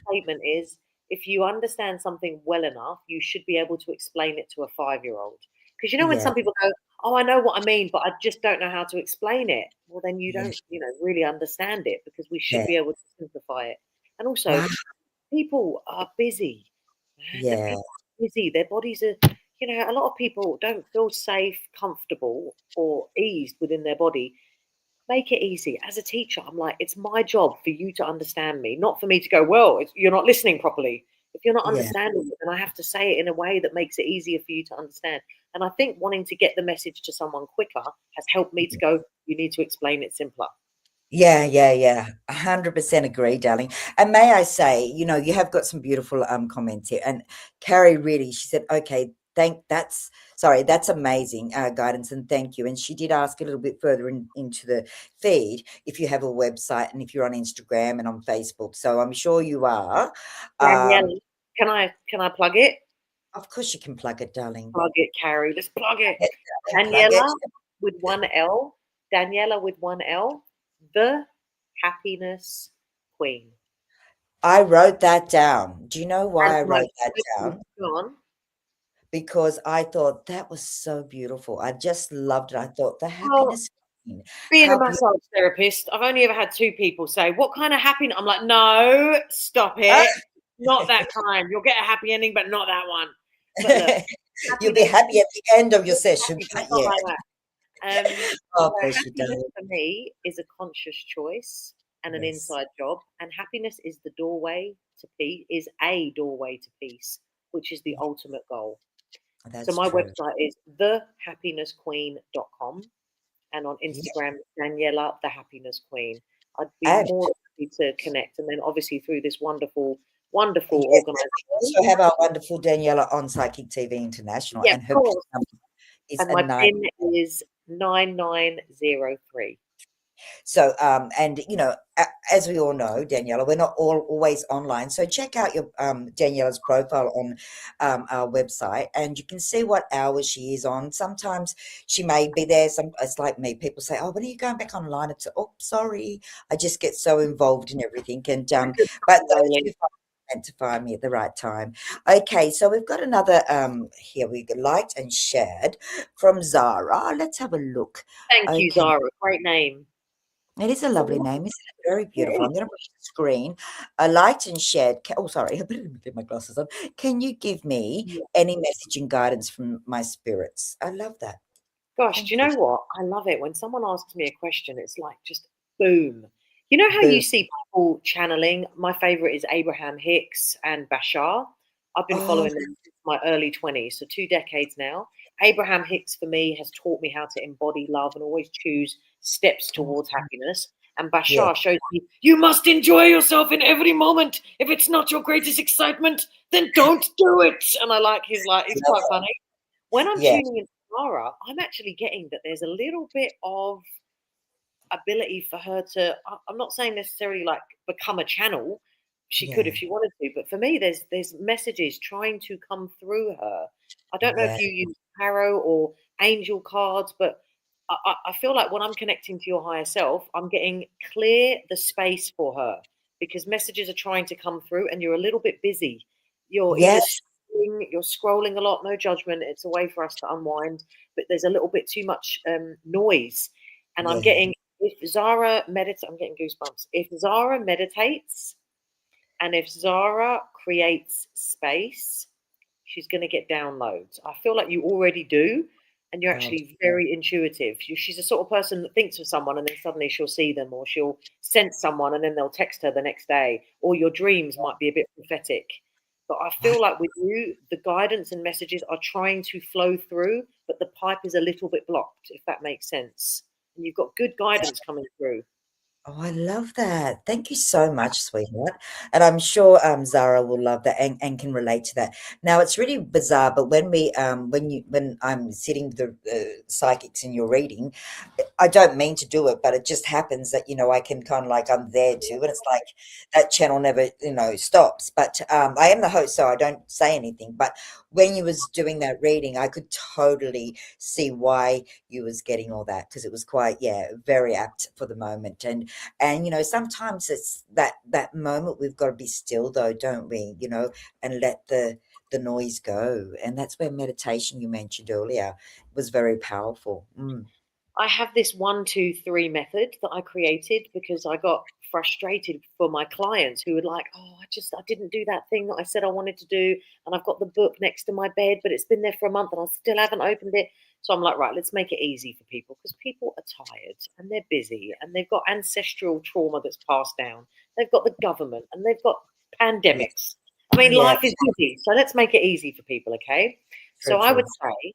S2: statement is, if you understand something well enough, you should be able to explain it to a 5-year-old. Because when
S1: Yeah,
S2: some people go, "Oh, I know what I mean, but I just don't know how to explain it." Well, then you
S1: yeah,
S2: don't, really understand it, because we should
S1: yeah.
S2: be able to simplify it. And also,
S1: Wow.
S2: people are busy, man. The
S1: Yeah,
S2: people are busy. Their bodies are, a lot of people don't feel safe, comfortable, or eased within their body. Make it easy. As a teacher, I'm like, it's my job for you to understand me, not for me to go, well, you're not listening properly. If you're not
S1: yeah.
S2: understanding it, then I have to say it in a way that makes it easier for you to understand. And I think wanting to get the message to someone quicker has helped me to go, you need to explain it simpler.
S1: Yeah, yeah, yeah. 100% agree, darling. And may I say, you have got some beautiful comments here. And Carrie really, she said, okay, that's amazing guidance and thank you. And she did ask a little bit further into the feed if you have a website and if you're on Instagram and on Facebook. So I'm sure you are. Um,
S2: Daniela, can I plug it?
S1: of course you can plug it, darling.
S2: Plug it, Carrie. Let's plug it.
S1: Yes, darling, plug it.
S2: Daniela with one L. Daniela with one L. The Happiness Queen.
S1: I wrote that down. Do you know
S2: And
S1: why I
S2: my
S1: wrote that down?
S2: go on.
S1: Because I thought that was so beautiful. I just loved it. I thought the
S2: Well,
S1: happiness queen.
S2: being a
S1: How beautiful.
S2: massage therapist, I've only ever had two people say, "What kind of happiness?" I'm like, "No, stop it. Not that kind. You'll get a happy ending, but not that one." But look,
S1: You'll be
S2: happiness,
S1: happy at the end of your session,
S2: happy, but
S1: but
S2: not
S1: yeah.
S2: like that.
S1: Oh, bless you,
S2: Happiness
S1: darling.
S2: for me is a conscious choice and an
S1: Yes,
S2: inside job, and happiness is the doorway to peace. Is a doorway to peace, which is the
S1: yeah,
S2: ultimate goal. So
S1: that's
S2: my
S1: true.
S2: website is thehappinessqueen.com, and on
S1: Yeah.
S2: Instagram, Daniela, the Happiness Queen. I'd be
S1: And
S2: more than happy to connect, and then obviously through this wonderful, wonderful
S1: yes, and we
S2: organisation.
S1: also have our wonderful Daniela on Psychic TV International,
S2: Yeah, of
S1: and her PIN
S2: course.
S1: number is
S2: And
S1: a
S2: my
S1: nine.
S2: PIN is 9903.
S1: So, as we all know, Daniela, we're not all always online. So check out your Daniela's profile on our website, and you can see what hours she is on. Sometimes she may be there. It's like me. People say, "Oh, when are you going back online?" It's oh, sorry, I just get so involved in everything. And but those
S2: Rayleen.
S1: who meant to find me at the right time. Okay, so we've got another here. We liked and shared from Zara. Let's have a look.
S2: Thank you,
S1: Okay.
S2: Zara. Great name.
S1: It is a
S2: So
S1: lovely
S2: what
S1: name, isn't it? Very beautiful.
S2: it
S1: I'm going to put the screen. I liked and shared. Oh, sorry, I better get my glasses on. Can you give me
S2: is.
S1: any message and guidance from my spirits? I love that.
S2: Gosh, do you
S1: Thank you.
S2: know what? I love it when someone asks me a question, it's like just boom. You know how you
S1: Boom.
S2: see people channeling? My favorite is Abraham Hicks and Bashar. I've been
S1: Oh,
S2: following them since my early 20s, so 2 decades now. Abraham Hicks, for me, has taught me how to embody love and always choose steps towards happiness. And
S1: yeah.
S2: Bashar shows me you must enjoy yourself in every moment. If it's not your greatest excitement, then don't do it. And I like he's
S1: Love
S2: quite funny. When
S1: it.
S2: I'm
S1: Yeah.
S2: tuning into Clara, I'm actually getting that there's a little bit of ability for her to. I'm not saying necessarily like become a channel. She could
S1: Yeah.
S2: if she wanted to, but for me, there's messages trying to come through her. I don't know
S1: Yeah.
S2: if you use tarot or angel cards, but I feel like when I'm connecting to your higher self, I'm getting clear the space for her because messages are trying to come through and you're a little bit busy. You're either
S1: Yes.
S2: scrolling, you're scrolling a lot, no judgment. It's a way for us to unwind, but there's a little bit too much noise. And I'm
S1: Yeah.
S2: getting, if Zara meditates, I'm getting goosebumps. If Zara meditates and if Zara creates space, she's going to get downloads. I feel like you already do, and you're
S1: God.
S2: actually very intuitive. She's the sort of person that thinks of someone and then suddenly she'll see them, or she'll sense someone and then they'll text her the next day, or your dreams might be a bit prophetic. But I feel like with you, the guidance and messages are trying to flow through, but the pipe is a little bit blocked, if that makes sense. And you've got good guidance coming through.
S1: Oh, I love that. Thank you so much, sweetheart. And I'm sure Zara will love that and can relate to that. Now it's really bizarre, but when I'm sitting with the psychics in your reading, I don't mean to do it, but it just happens that, I can kind of like I'm there too. And it's like that channel never, stops. But I am the host, so I don't say anything. But when you was doing that reading, I could totally see why you was getting all that because it was quite, yeah, very apt for the moment. And sometimes it's that moment we've got to be still though, don't we? And let the noise go. And that's where meditation you mentioned earlier was very powerful.
S2: I have this 1, 2, 3 method that I created because I got frustrated for my clients who were like, "Oh, I didn't do that thing that I said I wanted to do, and I've got the book next to my bed, but it's been there for a month and I still haven't opened it." So I'm like, right, let's make it easy for people because people are tired and they're busy and they've got ancestral trauma that's passed down. They've got the government and they've got
S1: Yeah.
S2: pandemics. I mean,
S1: Yeah.
S2: life is busy, so let's make it easy for people, okay?
S1: True,
S2: So I would
S1: true.
S2: say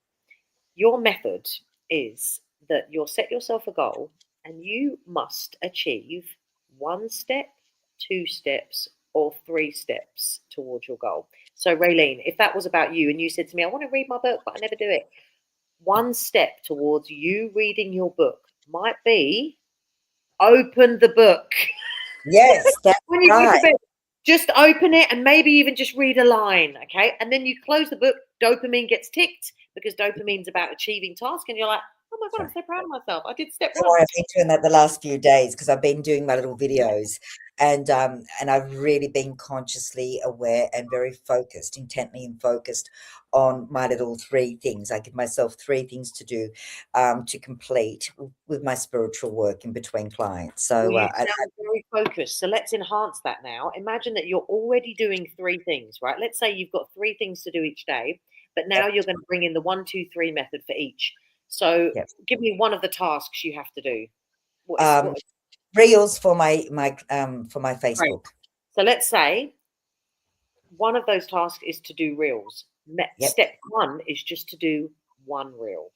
S2: your method is that you'll set yourself a goal and you must achieve 1 step, 2 steps, or 3 steps towards your goal. So, Raylene, if that was about you and you said to me, I want to read my book, but I never do it, 1 step towards you reading your book might be open the book.
S1: Yes, that's
S2: When you go to
S1: right.
S2: bed, just open it and maybe even just read a line, okay? And then you close the book, dopamine gets ticked because dopamine's about achieving task, and you're like, oh my God, I'm
S1: Right.
S2: so proud of myself. I did step
S1: Don't
S2: one.
S1: worry, I've been doing that the last few days because I've been doing my little videos and I've really been consciously aware and very focused, intently and focused on my little 3 things. I give myself 3 things to do to complete with my spiritual work in between clients.
S2: Well,
S1: So
S2: you sound very focused. So let's enhance that now. Imagine that you're already doing 3 things, right? Let's say you've got 3 things to do each day, but now
S1: yep,
S2: you're going to bring in the 1, 2, 3 method for each. So
S1: yep.
S2: give me one of the tasks you have to do. What is
S1: Um,
S2: what is
S1: Reels for my
S2: great?
S1: Facebook.
S2: So let's say one of those tasks is to do reels.
S1: Yep.
S2: Step one is just to do one reel.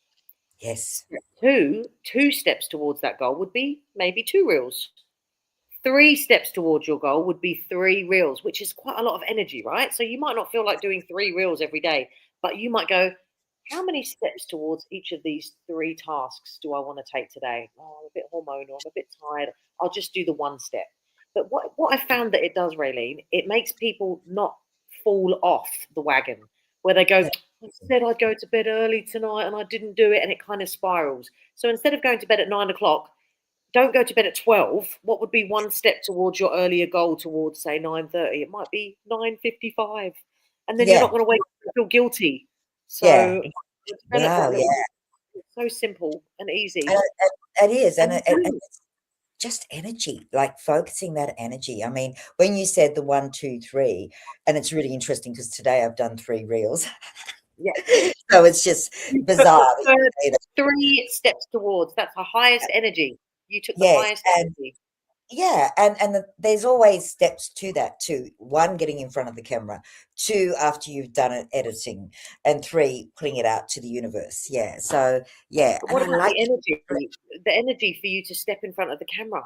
S1: Yes.
S2: Step two steps towards that goal would be maybe 2 reels. 3 steps towards your goal would be 3 reels, which is quite a lot of energy, right? So you might not feel like doing 3 reels every day, but you might go, how many steps towards each of these 3 tasks do I want to take today? Oh, I'm a bit hormonal, I'm a bit tired. I'll just do the 1 step. But what I found that it does, Raylene, it makes people not fall off the wagon where they go,
S1: Yeah.
S2: I said I'd go to bed early tonight and I didn't do it, and it kind of spirals. So instead of going to bed at 9 o'clock, don't go to bed at 12. What would be 1 step towards your earlier goal towards, say, 9:30? It might be 9:55. And then you're
S1: Yeah.
S2: not going to wake up and feel guilty.
S1: Yeah.
S2: So develop
S1: Wow.
S2: that
S1: Yeah.
S2: little, it's so simple and
S1: And
S2: easy.
S1: it is, and
S2: And
S1: it, and it's just energy, like focusing that energy. I mean, when you said the 1, 2, 3, and it's really interesting because today I've done 3 reels,
S2: yeah,
S1: so it's just
S2: you took
S1: bizarre
S2: the
S1: that you
S2: first
S1: say that.
S2: 3 steps towards. That's the highest energy. You took the
S1: Yes,
S2: highest
S1: and
S2: energy.
S1: yeah, and there's always steps to that too. 1, getting in front of the camera. 2, after you've done it, editing, and 3, putting it out to the universe. Yeah, so yeah,
S2: But
S1: and
S2: what
S1: I
S2: about
S1: like
S2: the energy? The energy for you to step in front of the camera,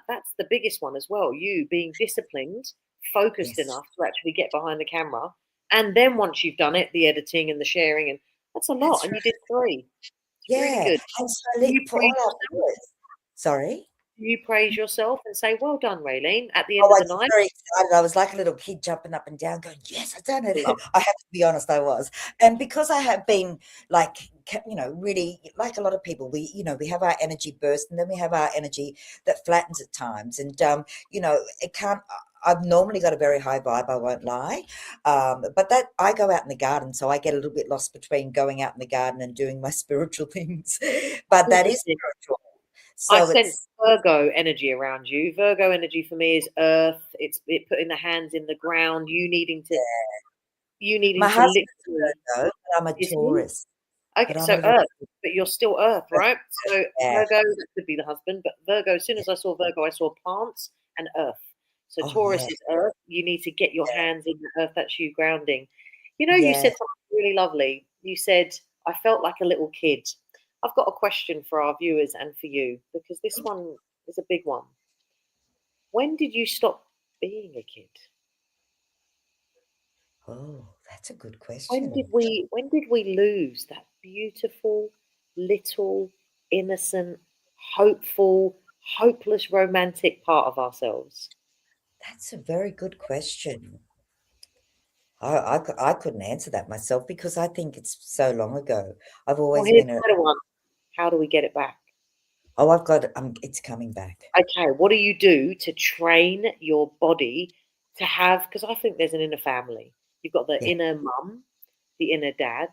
S2: that's the biggest one as well. You being disciplined, focused
S1: yes,
S2: enough to actually get behind the camera. And then once you've done it, the editing and the sharing, and that's a lot.
S1: that's
S2: And you
S1: right.
S2: did 3. It's really
S1: Yeah,
S2: good.
S1: and so
S2: You
S1: for all
S2: pride
S1: our
S2: yourself.
S1: viewers, sorry.
S2: Do you praise yourself and say, "Well done, Raylene," at the end
S1: Oh,
S2: of
S1: I
S2: the
S1: get
S2: night?
S1: very excited. I was like a little kid jumping up and down going, "Yes, I done it."
S2: Love.
S1: I have to be honest, I was. And because I have been like, really like a lot of people, we have our energy burst and then we have our energy that flattens at times. And, it can't, I've normally got a very high vibe, I won't lie. But that I go out in the garden, so I get a little bit lost between going out in the garden and doing my spiritual things. But that is
S2: Interesting.
S1: spiritual.
S2: I
S1: So
S2: sense
S1: it's,
S2: Virgo energy around you. Virgo energy for me is earth. It's it putting the hands in the ground. You needing
S1: my
S2: to
S1: husband's
S2: literally.
S1: a Virgo, but I'm a
S2: Is he?
S1: Taurus. But
S2: Okay,
S1: I'm a
S2: so
S1: little
S2: Earth, but you're still Earth, right? So
S1: yeah,
S2: Virgo, that could be the husband, but Virgo, as soon
S1: yeah.
S2: as I saw Virgo, I saw plants and Earth. So
S1: Oh,
S2: Taurus
S1: yeah,
S2: is Earth. You need to get your hands in the Earth. That's you grounding. You
S1: yeah.
S2: said something really lovely. You said, I felt like a little kid. I've got a question for our viewers and for you, because this one is a big one. When did you stop being a kid?
S1: Oh, that's a good
S2: When did
S1: question.
S2: we lose that beautiful, little, innocent, hopeful, hopeless, romantic part of ourselves?
S1: That's a very good question. I couldn't answer that myself because I think it's so long ago. I've
S2: Well,
S1: always
S2: here's
S1: been
S2: a better one. How do we get it back?
S1: I've got, it's coming back.
S2: Okay, what do you do to train your body to have? Because I think there's an inner family. You've got the
S1: Yeah,
S2: inner mum, the inner dad,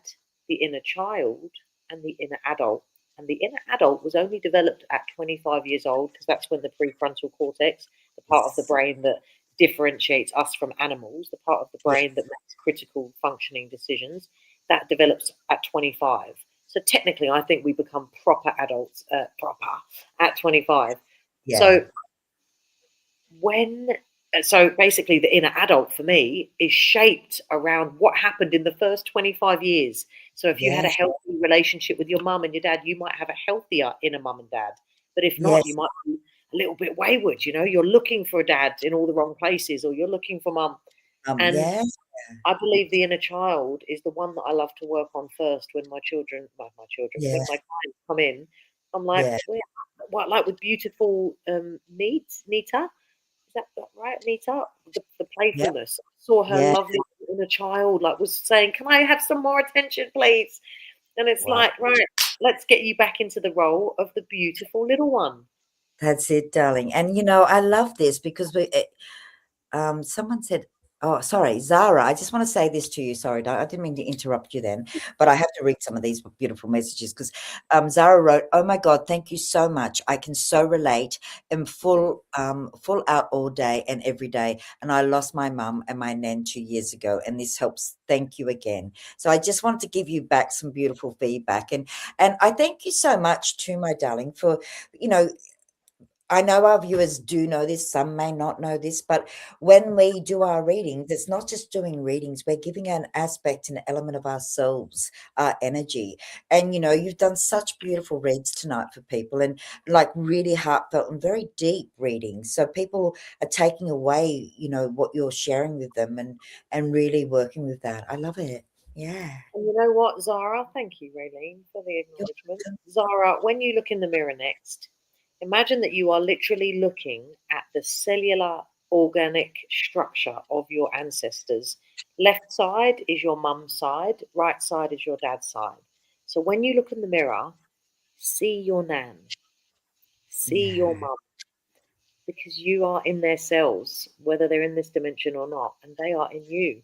S2: the inner child, and the inner adult. And the inner adult was only developed at 25 years old because that's when the prefrontal cortex, the part of the
S1: yes,
S2: brain that differentiates us from animals, the part of the
S1: yeah,
S2: brain that makes critical functioning decisions, that develops at 25. So technically, I think we become proper adults, proper at 25.
S1: yeah,
S2: So when so basically the inner adult for me is shaped around what happened in the first 25 years. So if you had
S1: yeah,
S2: a healthy relationship with your mum and your dad, you might have a healthier inner mum and dad. But if not, you
S1: yes,
S2: might be a little bit wayward. You're looking for a dad in all the wrong places, or you're looking for mum. And
S1: yeah,
S2: I believe the inner child is the one that I love to work on first when when
S1: yeah,
S2: my clients come in. I'm like,
S1: yeah,
S2: what, like with beautiful Nita? Is that right, Nita? The
S1: yeah,
S2: playfulness. I saw her
S1: yeah.
S2: lovely inner child, like was saying, "Can I have some more attention, please?" And it's
S1: Wow,
S2: like, right, let's get you back into the role of the beautiful little one.
S1: that's it, darling. And I love this because someone said, "Oh, sorry, Zara, I just want to say this to you. Sorry, I didn't mean to interrupt you then, but I have to read some of these beautiful messages because Zara wrote, "Oh my God, thank you so much. I can so relate. I'm full out all day and every day, and I lost my mum and my nan 2 years ago, and this helps. Thank you again." So I just wanted to give you back some beautiful feedback, and I thank you so much too, my darling, for you know I know our viewers do know this, some may not know this, but when we do our readings, it's not just doing readings, we're giving an aspect, an element of ourselves, our energy. And you've done such beautiful reads tonight for people and like really heartfelt and very deep readings. So people are taking away, what you're sharing with them and really working with that. I love it. Yeah.
S2: And you know what, Zara? Thank you, Raylene, for the
S1: You're
S2: acknowledgement.
S1: welcome.
S2: Zara, when you look in the mirror next, imagine that you are literally looking at the cellular organic structure of your ancestors. Left side is your mum's side, right side is your dad's side. So when you look in the mirror, see your nan, see your
S1: Yeah.
S2: mum, because you are in their cells, whether they're in this dimension or not, and they are in you.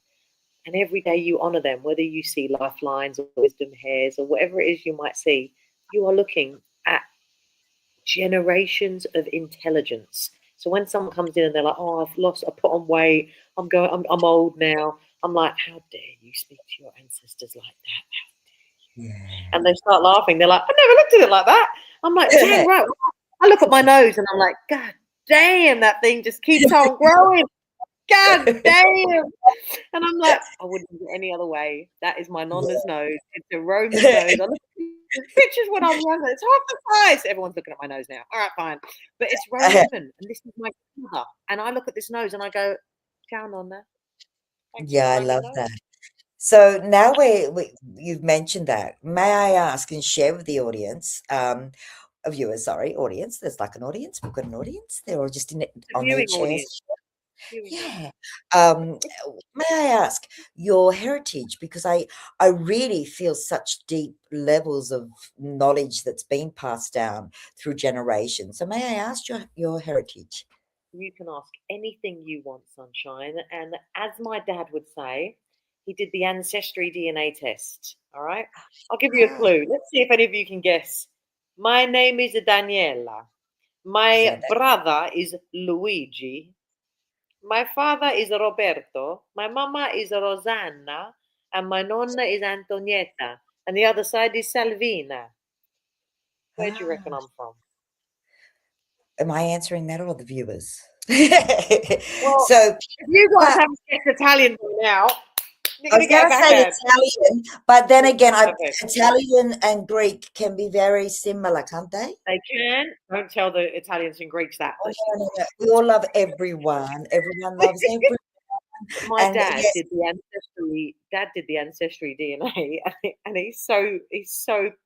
S2: And every day you honor them, whether you see lifelines or wisdom hairs or whatever it is you might see, you are looking at generations of intelligence. So when someone comes in and they're like, "Oh, I put on weight, I'm old now," I'm like, "How dare you speak to your ancestors like that?"
S1: Yeah.
S2: And they start laughing. They're like, "I never looked at it like that." I'm like, "Dang right." I look at my nose and I'm like, "God damn, that thing just keeps on growing. God damn." And I'm like, I wouldn't do it any other way. That is my nonna's nose. It's a Roman
S1: Yeah.
S2: nose. I look at the pictures when I'm younger. It's half the size. Everyone's looking at my nose now. All right, fine. But it's Roman, and this is my grandmother. And I look at this nose and I go, "Down on that. Thanks for
S1: Yeah,
S2: the
S1: I
S2: Roman
S1: love
S2: nose."
S1: that. So now you've mentioned that. May I ask and share with the audience, a viewer, sorry, audience. There's like an audience. We've got an audience. They're all just in it
S2: The
S1: on their
S2: viewing audience.
S1: chairs.
S2: Viewing
S1: Yeah.
S2: audience.
S1: Um, may I ask your heritage? Because I really feel such deep levels of knowledge that's been passed down through generations. So may I ask your heritage?
S2: You can ask anything you want, Sunshine. And as my dad would say, he did the ancestry DNA test. All right. I'll give you a
S1: Ah,
S2: clue. Let's see if any of you can guess. My name is Daniela.
S1: yeah,
S2: My brother is Luigi. My father is Roberto. My mama is Rosanna. And my nonna is Antonietta. And the other side is Salvina. Where do you reckon
S1: ah.
S2: I'm from?
S1: Am I answering that or the viewers?
S2: Well,
S1: So,
S2: if you guys
S1: but
S2: haven't guessed Italian by now, you're
S1: I
S2: going
S1: was
S2: to get
S1: going
S2: a
S1: to say
S2: backhand.
S1: Italian, but then again,
S2: Okay.
S1: Italian and Greek can be very similar, can't they?
S2: They can. Don't tell the Italians and Greeks that.
S1: Oh, no, no, no. We all love everyone. Everyone loves everyone.
S2: My
S1: And
S2: dad
S1: yes,
S2: did the ancestry. Dad did the ancestry DNA, and he's so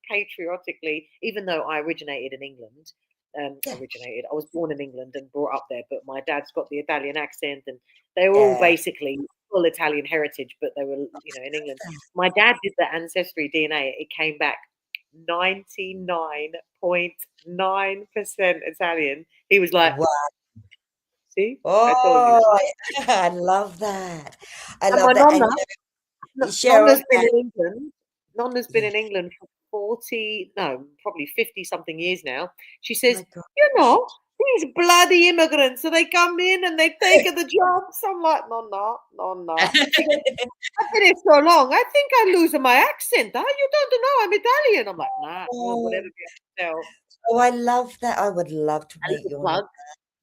S2: patriotically. Even though I originated in England,
S1: yeah,
S2: I was born in England and brought up there, but my dad's got the Italian accent, and they were all
S1: yeah.
S2: basically full Italian heritage, but they were in England. My dad did the ancestry DNA. It came back 99.9% Italian. He was like,
S1: Wow.
S2: "See, I told you."
S1: Oh, I love that. I
S2: And my
S1: love that. And
S2: nonna,
S1: Cheryl,
S2: Nonna's been in England. Nonna's been
S1: yeah,
S2: in England for 40, no, probably 50 something years now. She
S1: my
S2: says,
S1: gosh.
S2: these bloody immigrants, so they come in and they take the jobs. I'm like, Nonna, Nonna. She goes, I've been here so long, I think I'm losing my accent. Huh? You don't know I'm Italian. I'm like, nah, well, whatever
S1: Oh,
S2: you have to tell.
S1: oh, I love that. I would love to
S2: A
S1: meet
S2: little
S1: your
S2: plug.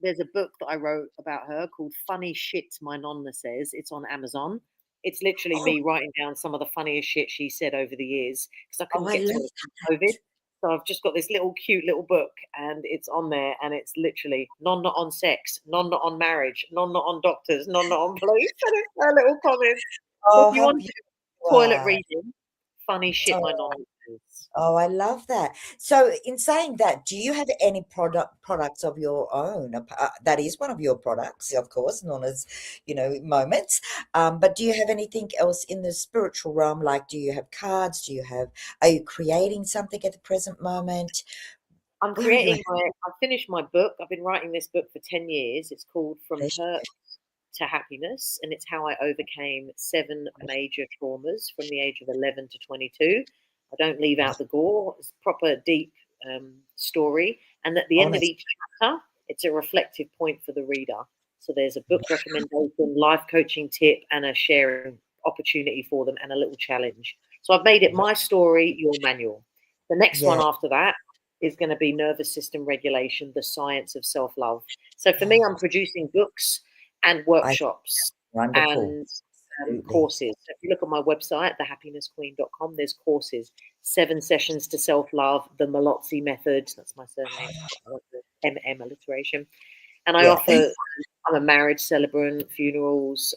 S2: There's a book that I wrote about her called Funny Shit My Nonna Says. It's on Amazon. It's literally
S1: oh,
S2: me writing down some of the funniest shit she said over the years because I
S1: oh,
S2: couldn't
S1: I
S2: get to
S1: love
S2: it during COVID. So I've just got this little cute little book and it's on there and it's literally nonna on sex, nonna on marriage, nonna on doctors, nonna on police. And it's her little comments. So if
S1: oh,
S2: you
S1: how
S2: want
S1: beautiful you
S2: toilet
S1: are.
S2: reading, funny shit my
S1: Oh,
S2: nonna says.
S1: oh, I love that. So in saying that, do you have any products of your own? That is one of your products, of course, known as, moments. But do you have anything else in the spiritual realm? Like, do you have cards? Are you creating something at the present moment?
S2: I'm
S1: Where are you
S2: creating
S1: at?
S2: I finished my book. I've been writing this book for 10 years. It's called From Hurt to Happiness, and it's how I overcame 7 major traumas from the age of 11 to 22. I don't leave out the gore. It's a proper deep story. And at the end of
S1: Honest.
S2: each chapter, it's a reflective point for the reader. So there's a book recommendation, life coaching tip, and a sharing opportunity for them, and a little challenge. So I've made it my story, your manual. The next one
S1: Yeah.
S2: after that is going to be nervous system regulation, the science of self love. So for me, I'm
S1: Oh,
S2: producing books and
S1: I
S2: workshops
S1: wonderful.
S2: and
S1: Absolutely.
S2: courses. So if you look on my website, thehappinessqueen.com, there's courses, 7 sessions to self love, the Malozzi method. That's my surname. I want the MM alliteration. And I
S1: Yeah.
S2: offer, I'm a marriage celebrant, funerals.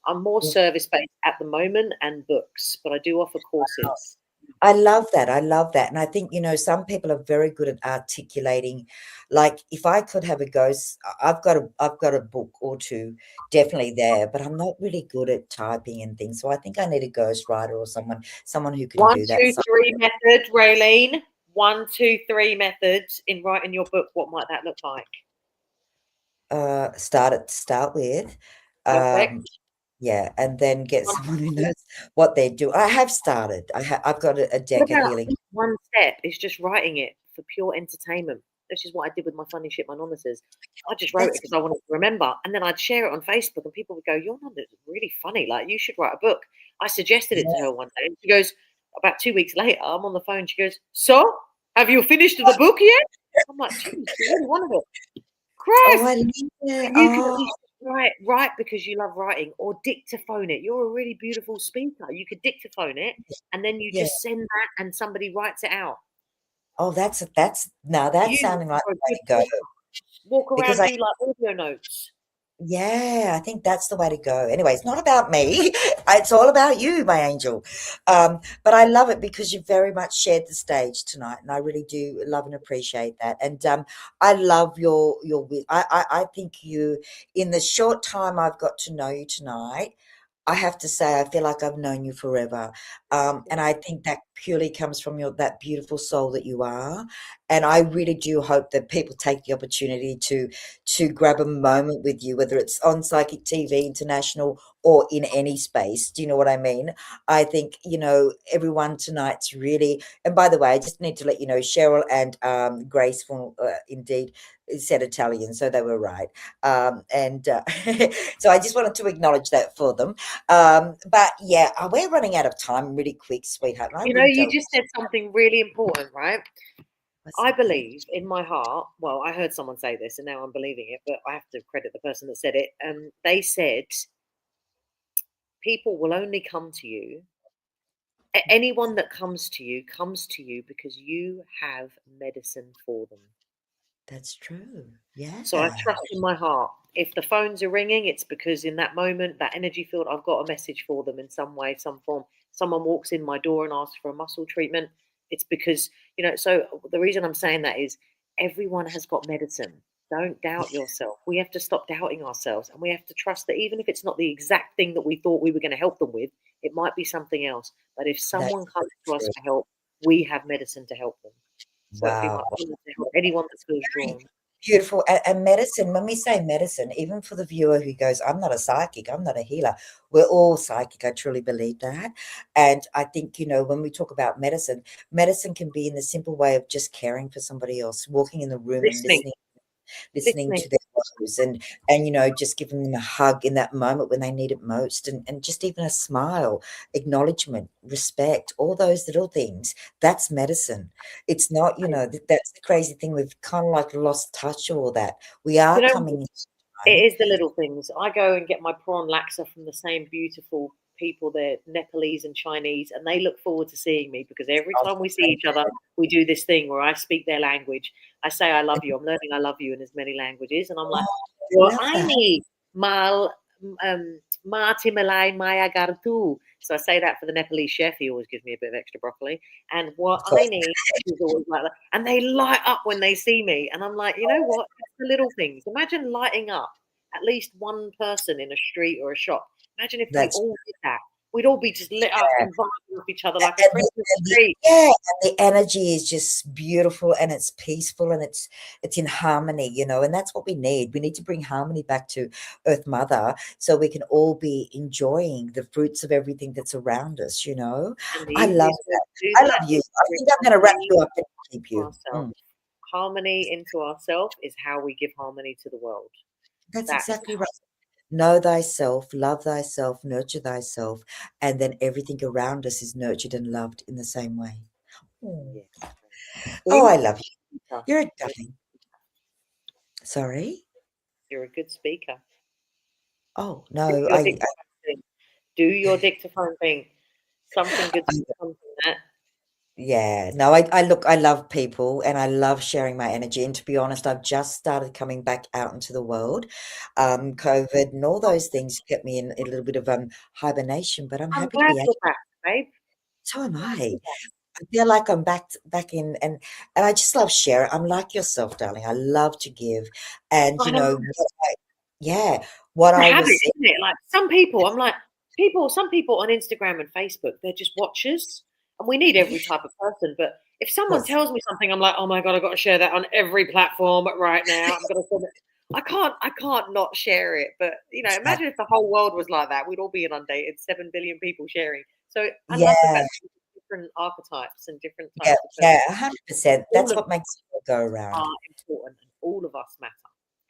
S2: I'm more service based at the moment and books, but I do offer courses.
S1: I love that. I love that. And I think, some people are very good at articulating. Like if I could have a ghost, I've got a book or two definitely there, but I'm not really good at typing and things. So I think I need a ghostwriter or someone who can
S2: One,
S1: do that.
S2: two, three method, Raylene. 1, 2, 3 methods in writing your book. What might that look like?
S1: Start with. Um,
S2: Perfect.
S1: yeah, and then get
S2: One,
S1: someone who knows what they do. I have started. I've got a
S2: what
S1: deck of
S2: about
S1: healing.
S2: one step is just writing it for pure entertainment? This is what I did with my funny shit, my nonna says. I just wrote it
S1: That's
S2: because I wanted to remember. And then I'd share it on Facebook and people would go, your nonna's really funny. Like, you should write a book. I suggested it to
S1: yeah.
S2: her one day. And she goes, about 2 weeks later, I'm on the phone. She goes, so have you finished the book yet? I'm like, geez, you really wanted it.
S1: Oh,
S2: Christ.
S1: I love it.
S2: And you can at
S1: Oh,
S2: least write because you love writing or dictaphone it. You're a really beautiful speaker. You could dictaphone it and then you
S1: yeah.
S2: just send that and somebody writes it out.
S1: Oh, that's now that's
S2: You
S1: sounding like
S2: are a
S1: the way
S2: good
S1: to go
S2: talker. Walk
S1: because
S2: around,
S1: I
S2: do like audio notes.
S1: Yeah, I think that's the way to go. Anyway, it's not about me. It's all about you, my angel. But I love it because you very much shared the stage tonight, and I really do love and appreciate that. And I love I think you, in the short time I've got to know you tonight, I have to say I feel like I've known you forever. And I think that purely comes from that beautiful soul that you are. And I really do hope that people take the opportunity to grab a moment with you, whether it's on Psychic TV International or in any space. Do you know what I mean? I think, everyone tonight's really, and by the way, I just need to let you know, Cheryl and Graceful indeed said Italian, so they were right. And so I just wanted to acknowledge that for them. But yeah, we're running out of time really quick, sweetheart. And I
S2: You know,
S1: really
S2: you
S1: don't.
S2: just said something really important, right?
S1: What's
S2: I
S1: that, babe?
S2: believe in my heart. Well, I heard someone say this, and now I'm believing it. But I have to credit the person that said it. They said people will only come to you. Anyone that comes to you because you have medicine for them.
S1: That's true.
S2: So I
S1: Yeah,
S2: trust in my heart. If the phones are ringing, it's because in that moment, that energy field, I've got a message for them in some way, some form. Someone walks in my door and asks for a muscle treatment. It's because, so the reason I'm saying that is everyone has got medicine. Don't doubt yourself. We have to stop doubting ourselves and we have to trust that even if it's not the exact thing that we thought we were going to help them with, it might be something else. But if someone
S1: that's
S2: comes to us
S1: true.
S2: for help, we have medicine to help them. So it'd be my
S1: Wow.
S2: honor to help anyone that feels
S1: Very
S2: drawn.
S1: beautiful. And medicine, when we say medicine, even for the viewer who goes, I'm not a psychic, I'm not a healer, we're all psychic. I truly believe that. And I think, when we talk about medicine, medicine can be in the simple way of just caring for somebody else, walking in the room and
S2: Listening.
S1: listening
S2: Listening.
S1: to their woes, and just giving them a hug in that moment when they need it most, and just even a smile, acknowledgement, respect, all those little things. That's medicine. It's not, that's the crazy thing. We've kind of like lost touch of all that. We
S2: You
S1: are
S2: know,
S1: coming in
S2: it
S1: time.
S2: is the little things. I go and get my prawn laksa from the same beautiful people. They're Nepalese and Chinese, and they look forward to seeing me because every
S1: Oh,
S2: time we see each other, we do this thing where I speak their language. I say I love you. I'm learning I love you in as many languages, and I'm like,
S1: I
S2: well,
S1: love
S2: I
S1: that.
S2: need mal Mati Malay Maya Gartu. So I say that for the Nepalese chef. He always gives me a bit of extra broccoli. And what
S1: Of
S2: I
S1: course.
S2: need is always like that. And they light up when they see me. And I'm like, you know what? It's the little things. Imagine lighting up at least one person in a street or a shop. Imagine if we
S1: That's
S2: all did that. We'd all be just lit up and vibing with each other like a
S1: And the
S2: Christmas
S1: and the
S2: tree.
S1: yeah, and the energy is just beautiful, and it's peaceful, and it's in harmony, and that's what we need. We need to bring harmony back to Earth Mother so we can all be enjoying the fruits of everything that's around us, you know?
S2: And the
S1: I love
S2: easiest way
S1: that.
S2: to do
S1: I
S2: that
S1: love you.
S2: is to
S1: I
S2: bring
S1: think I'm gonna wrap
S2: harmony
S1: you up and keep
S2: to
S1: you.
S2: ourselves.
S1: Mm.
S2: Harmony into ourselves is how we give harmony to the world.
S1: That's
S2: That is
S1: exactly right. Know thyself, love thyself, nurture thyself, and then everything around us is nurtured and loved in the same way. Mm.
S2: yes.
S1: Oh, I
S2: See?
S1: love you.
S2: Speaker.
S1: You're a
S2: You're
S1: darling. Sorry?
S2: you're a good speaker.
S1: Oh,
S2: Do
S1: no,
S2: your dictaphone thing. Do your dictaphone thing. Something good's
S1: I
S2: gonna come from that.
S1: yeah, no, I look, I love people and I love sharing my energy. And to be honest, I've just started coming back out into the world. COVID and all those things kept me in a little bit of hibernation, but I'm
S2: I'm
S1: happy to
S2: glad
S1: be out.
S2: you're back, babe.
S1: So am
S2: Glad
S1: I.
S2: you're back.
S1: I feel like I'm back in, and I just love sharing. I'm like yourself, darling. I love to give. And
S2: I know.
S1: yeah, what
S2: It's a
S1: I
S2: habit,
S1: receive.
S2: isn't it? Like some people, I'm like, some people on Instagram and Facebook, they're just watchers. And we need every
S1: Yeah,
S2: type of person. But if
S1: of
S2: someone
S1: course.
S2: tells me something, I'm like, oh my God, I've got to share that on every platform right now. I'm gonna send it. I can't not share it. But imagine if the whole world was like that. We'd all be inundated, 7 billion people sharing. So I love the
S1: Yeah,
S2: fact that different archetypes and different
S1: yeah,
S2: types of
S1: yeah,
S2: personalities,
S1: 100%.
S2: all
S1: That's
S2: of
S1: what makes the world go around.
S2: are important and all of us matter.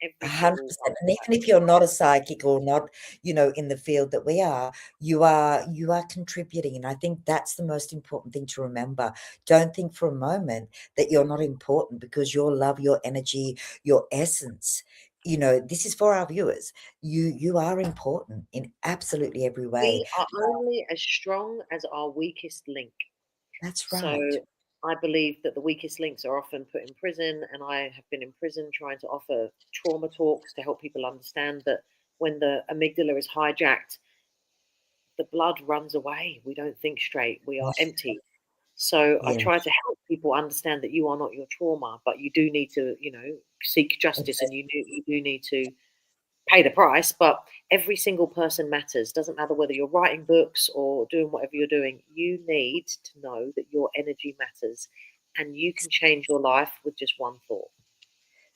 S2: Every single
S1: 100%. And even if
S2: archetype.
S1: you're not a psychic or not, in the field that we are, you are contributing. And I think that's the most important thing to remember. Don't think for a moment that you're not important because your love, your energy, your essence, this is for our viewers. You are important in absolutely every way.
S2: We are only as strong as our weakest link.
S1: That's
S2: So
S1: right.
S2: I believe that the weakest links are often put in prison, and I have been in prison trying to offer trauma talks to help people understand that when the amygdala is hijacked, the blood runs away. We don't think straight. We are empty. So I
S1: Yeah,
S2: try to help people understand that you are not your trauma, but you do need to, seek justice, and you do need to pay the price. But every single person matters. Doesn't matter whether you're writing books or doing whatever you're doing. You need to know that your energy matters, and you can change your life with just one thought.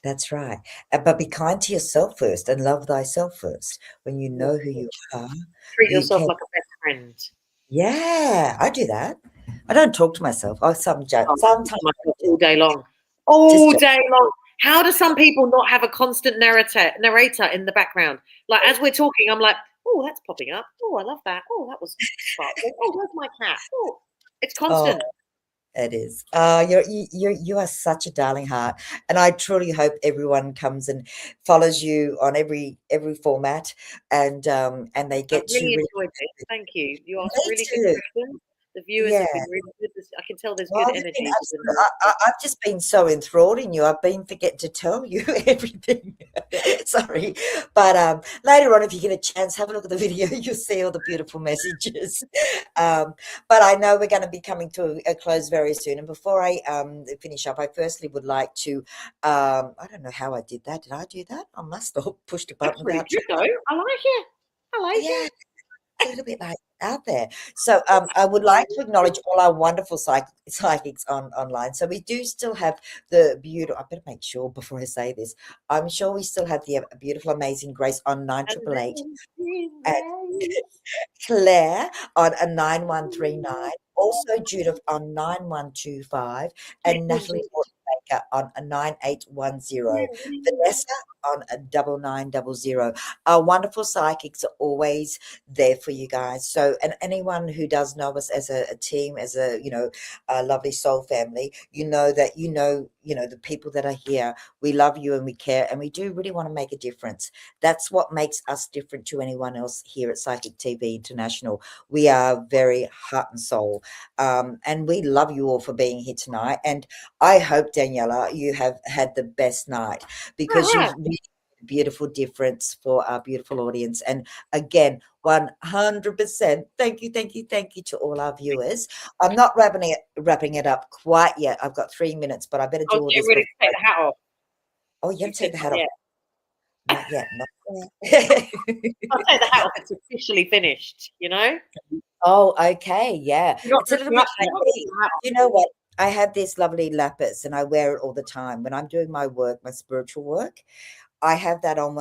S1: that's right. But be kind to yourself first and love thyself first. When you know who you are,
S2: Treat
S1: you
S2: yourself
S1: can.
S2: like a best friend.
S1: Yeah, I do that. I don't talk to myself. I
S2: Oh, I talk
S1: sometimes
S2: to myself
S1: just
S2: all day long.
S1: just
S2: All
S1: joke.
S2: day long. How do some people not have a constant narrator in the background? Like as we're talking, I'm like, oh, that's popping up. Oh, I love that. Oh, that was sparkling. Oh, where's my cat? Oh, it's
S1: Oh,
S2: constant.
S1: it is. You are such a darling heart, and I truly hope everyone comes and follows you on every format, and they
S2: I've
S1: get to
S2: really
S1: really.
S2: enjoyed this. Thank you. You asked
S1: Me
S2: really good
S1: too.
S2: questions. The viewers
S1: Yeah.
S2: have been really good. I can tell there's good
S1: Well, you've been
S2: energy within
S1: absolute.
S2: the.
S1: I've just been so enthralled in you. I've been forget to tell you everything. Sorry, but later on, if you get a chance, have a look at the video. You'll see all the beautiful messages. Um, but I know we're going to be coming to a close very soon. And before I finish up, I firstly would like to. I don't know how I did that. Did I do that? I must have pushed a button
S2: That's really
S1: without
S2: good
S1: trying.
S2: though. I like it. I like
S1: Yeah,
S2: it.
S1: it's a little bit like out there. So I would like to acknowledge all our wonderful psychics online. So we do still have the beautiful. I better make sure before I say this. I'm sure we still have the beautiful, amazing Grace on nine
S2: And
S1: triple eight,
S2: then we
S1: and
S2: raise
S1: Claire on a 9139. Also Judith on 9125, and Natalie Baker on a 9810. Vanessa on a 9900. Our wonderful psychics are always there for you guys. So, and anyone who does know us as a team, as a lovely soul family, that the people that are here, we love you and we care, and we do really want to make a difference. That's what makes us different to anyone else here at Psychic TV International. We are very heart and soul, and we love you all for being here tonight. And I hope, Daniela, you have had the best night, because
S2: I
S1: you've
S2: have.
S1: really made a beautiful difference for our beautiful audience. And again, 100%. Thank you, thank you, thank you to all our viewers. I'm not wrapping it up quite yet. I've got 3 minutes, but I better
S2: I
S1: do
S2: was
S1: all
S2: getting
S1: this
S2: ready
S1: before.
S2: to take the hat off.
S1: Oh, you
S2: You
S1: haven't taken
S2: said
S1: the
S2: not
S1: hat off.
S2: yet.
S1: Not yet, not yet.
S2: I'll take the hat off. It's officially finished. You know.
S1: Oh, okay, yeah.
S2: You're not
S1: It's a little
S2: dressing
S1: bit
S2: up
S1: like
S2: yet. I'll get
S1: me.
S2: the hat off.
S1: You know what? I have this lovely lapis and I wear it all the time. When I'm doing my work, my spiritual work, I have that on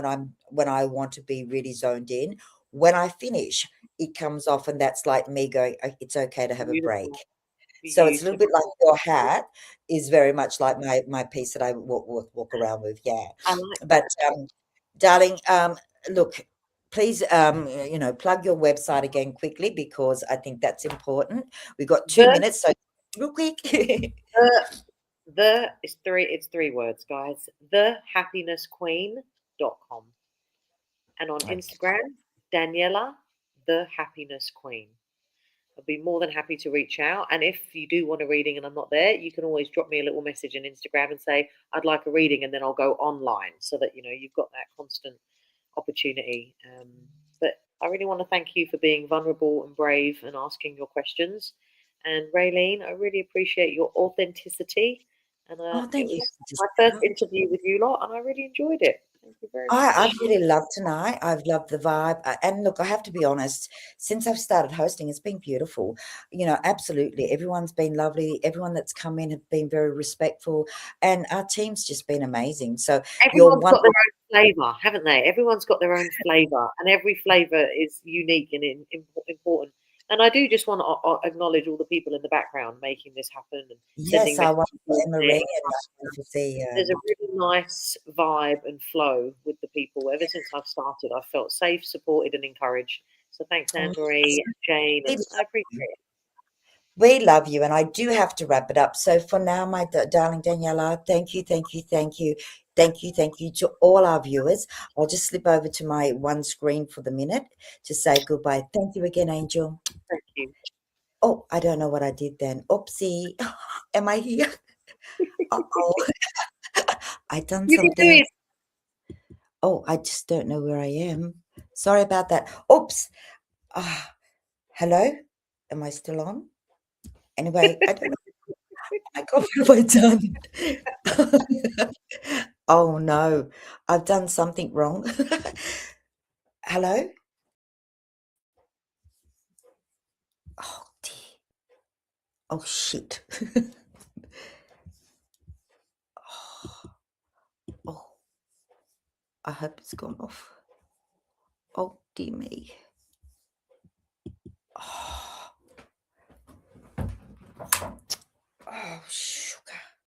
S1: when I want to be really zoned in. When I finish, it comes off, and that's like me going, It's okay to have a break."
S2: Beautiful.
S1: So it's a little bit
S2: Beautiful.
S1: like your hat is very much like my piece that I walk around with. Yeah.
S2: I like
S1: But
S2: that.
S1: darling, look, please, plug your website again quickly, because I think that's important. We've got 2 minutes, so real quick.
S2: The it's three words, guys. Thehappinessqueen.com. And on
S1: Okay.
S2: Instagram, Daniela, the Happiness Queen. I'd be more than happy to reach out. And if you do want a reading and I'm not there, you can always drop me a little message on Instagram and say, I'd like a reading, and then I'll go online so that you've got that constant opportunity. But I really want to thank you for being vulnerable and brave and asking your questions. And Rayleen, I really appreciate your authenticity. And
S1: Oh,
S2: it
S1: thank you.
S2: was my first interview with you lot, and I really enjoyed it. Thank you very
S1: I've
S2: much.
S1: really loved tonight. I've loved the vibe. And look, I have to be honest, since I've started hosting, it's been beautiful. Absolutely. Everyone's been lovely. Everyone that's come in have been very respectful. And our team's just been amazing. So you're
S2: Everyone's
S1: one.
S2: got their own flavour, haven't they? Everyone's got their own flavour, and every flavour is unique and important. And I do just want to acknowledge all the people in the background making this happen and
S1: Yes,
S2: sending
S1: our
S2: messages.
S1: wonderful Emma-Marie, and wonderful
S2: There's a
S1: CEO.
S2: really nice vibe and flow with the people. Ever since I've started, I've felt safe, supported, and encouraged. So thanks,
S1: Oh,
S2: Anne Marie, Jane,
S1: we
S2: and I
S1: love
S2: appreciate
S1: you.
S2: it.
S1: We love you, and I do have to wrap it up. So for now, my darling Daniela, thank you, thank you, thank you, thank you, thank you to all our viewers. I'll just slip over to my one screen for the minute to say goodbye. Thank you again, Angel.
S2: Thank you.
S1: Oh, I don't know what I did then. Oopsie. Am I here? Uh-oh. I done
S2: You can do
S1: something.
S2: it.
S1: Oh, I just don't know where I am. Sorry about that. Oops. Ah, hello? Am I still on? Anyway, I don't know. My God, what have I done? Oh no, I've done something wrong. Hello? Oh dear. Oh shit. Oh, I hope it's gone off. Oh dear me. Oh, oh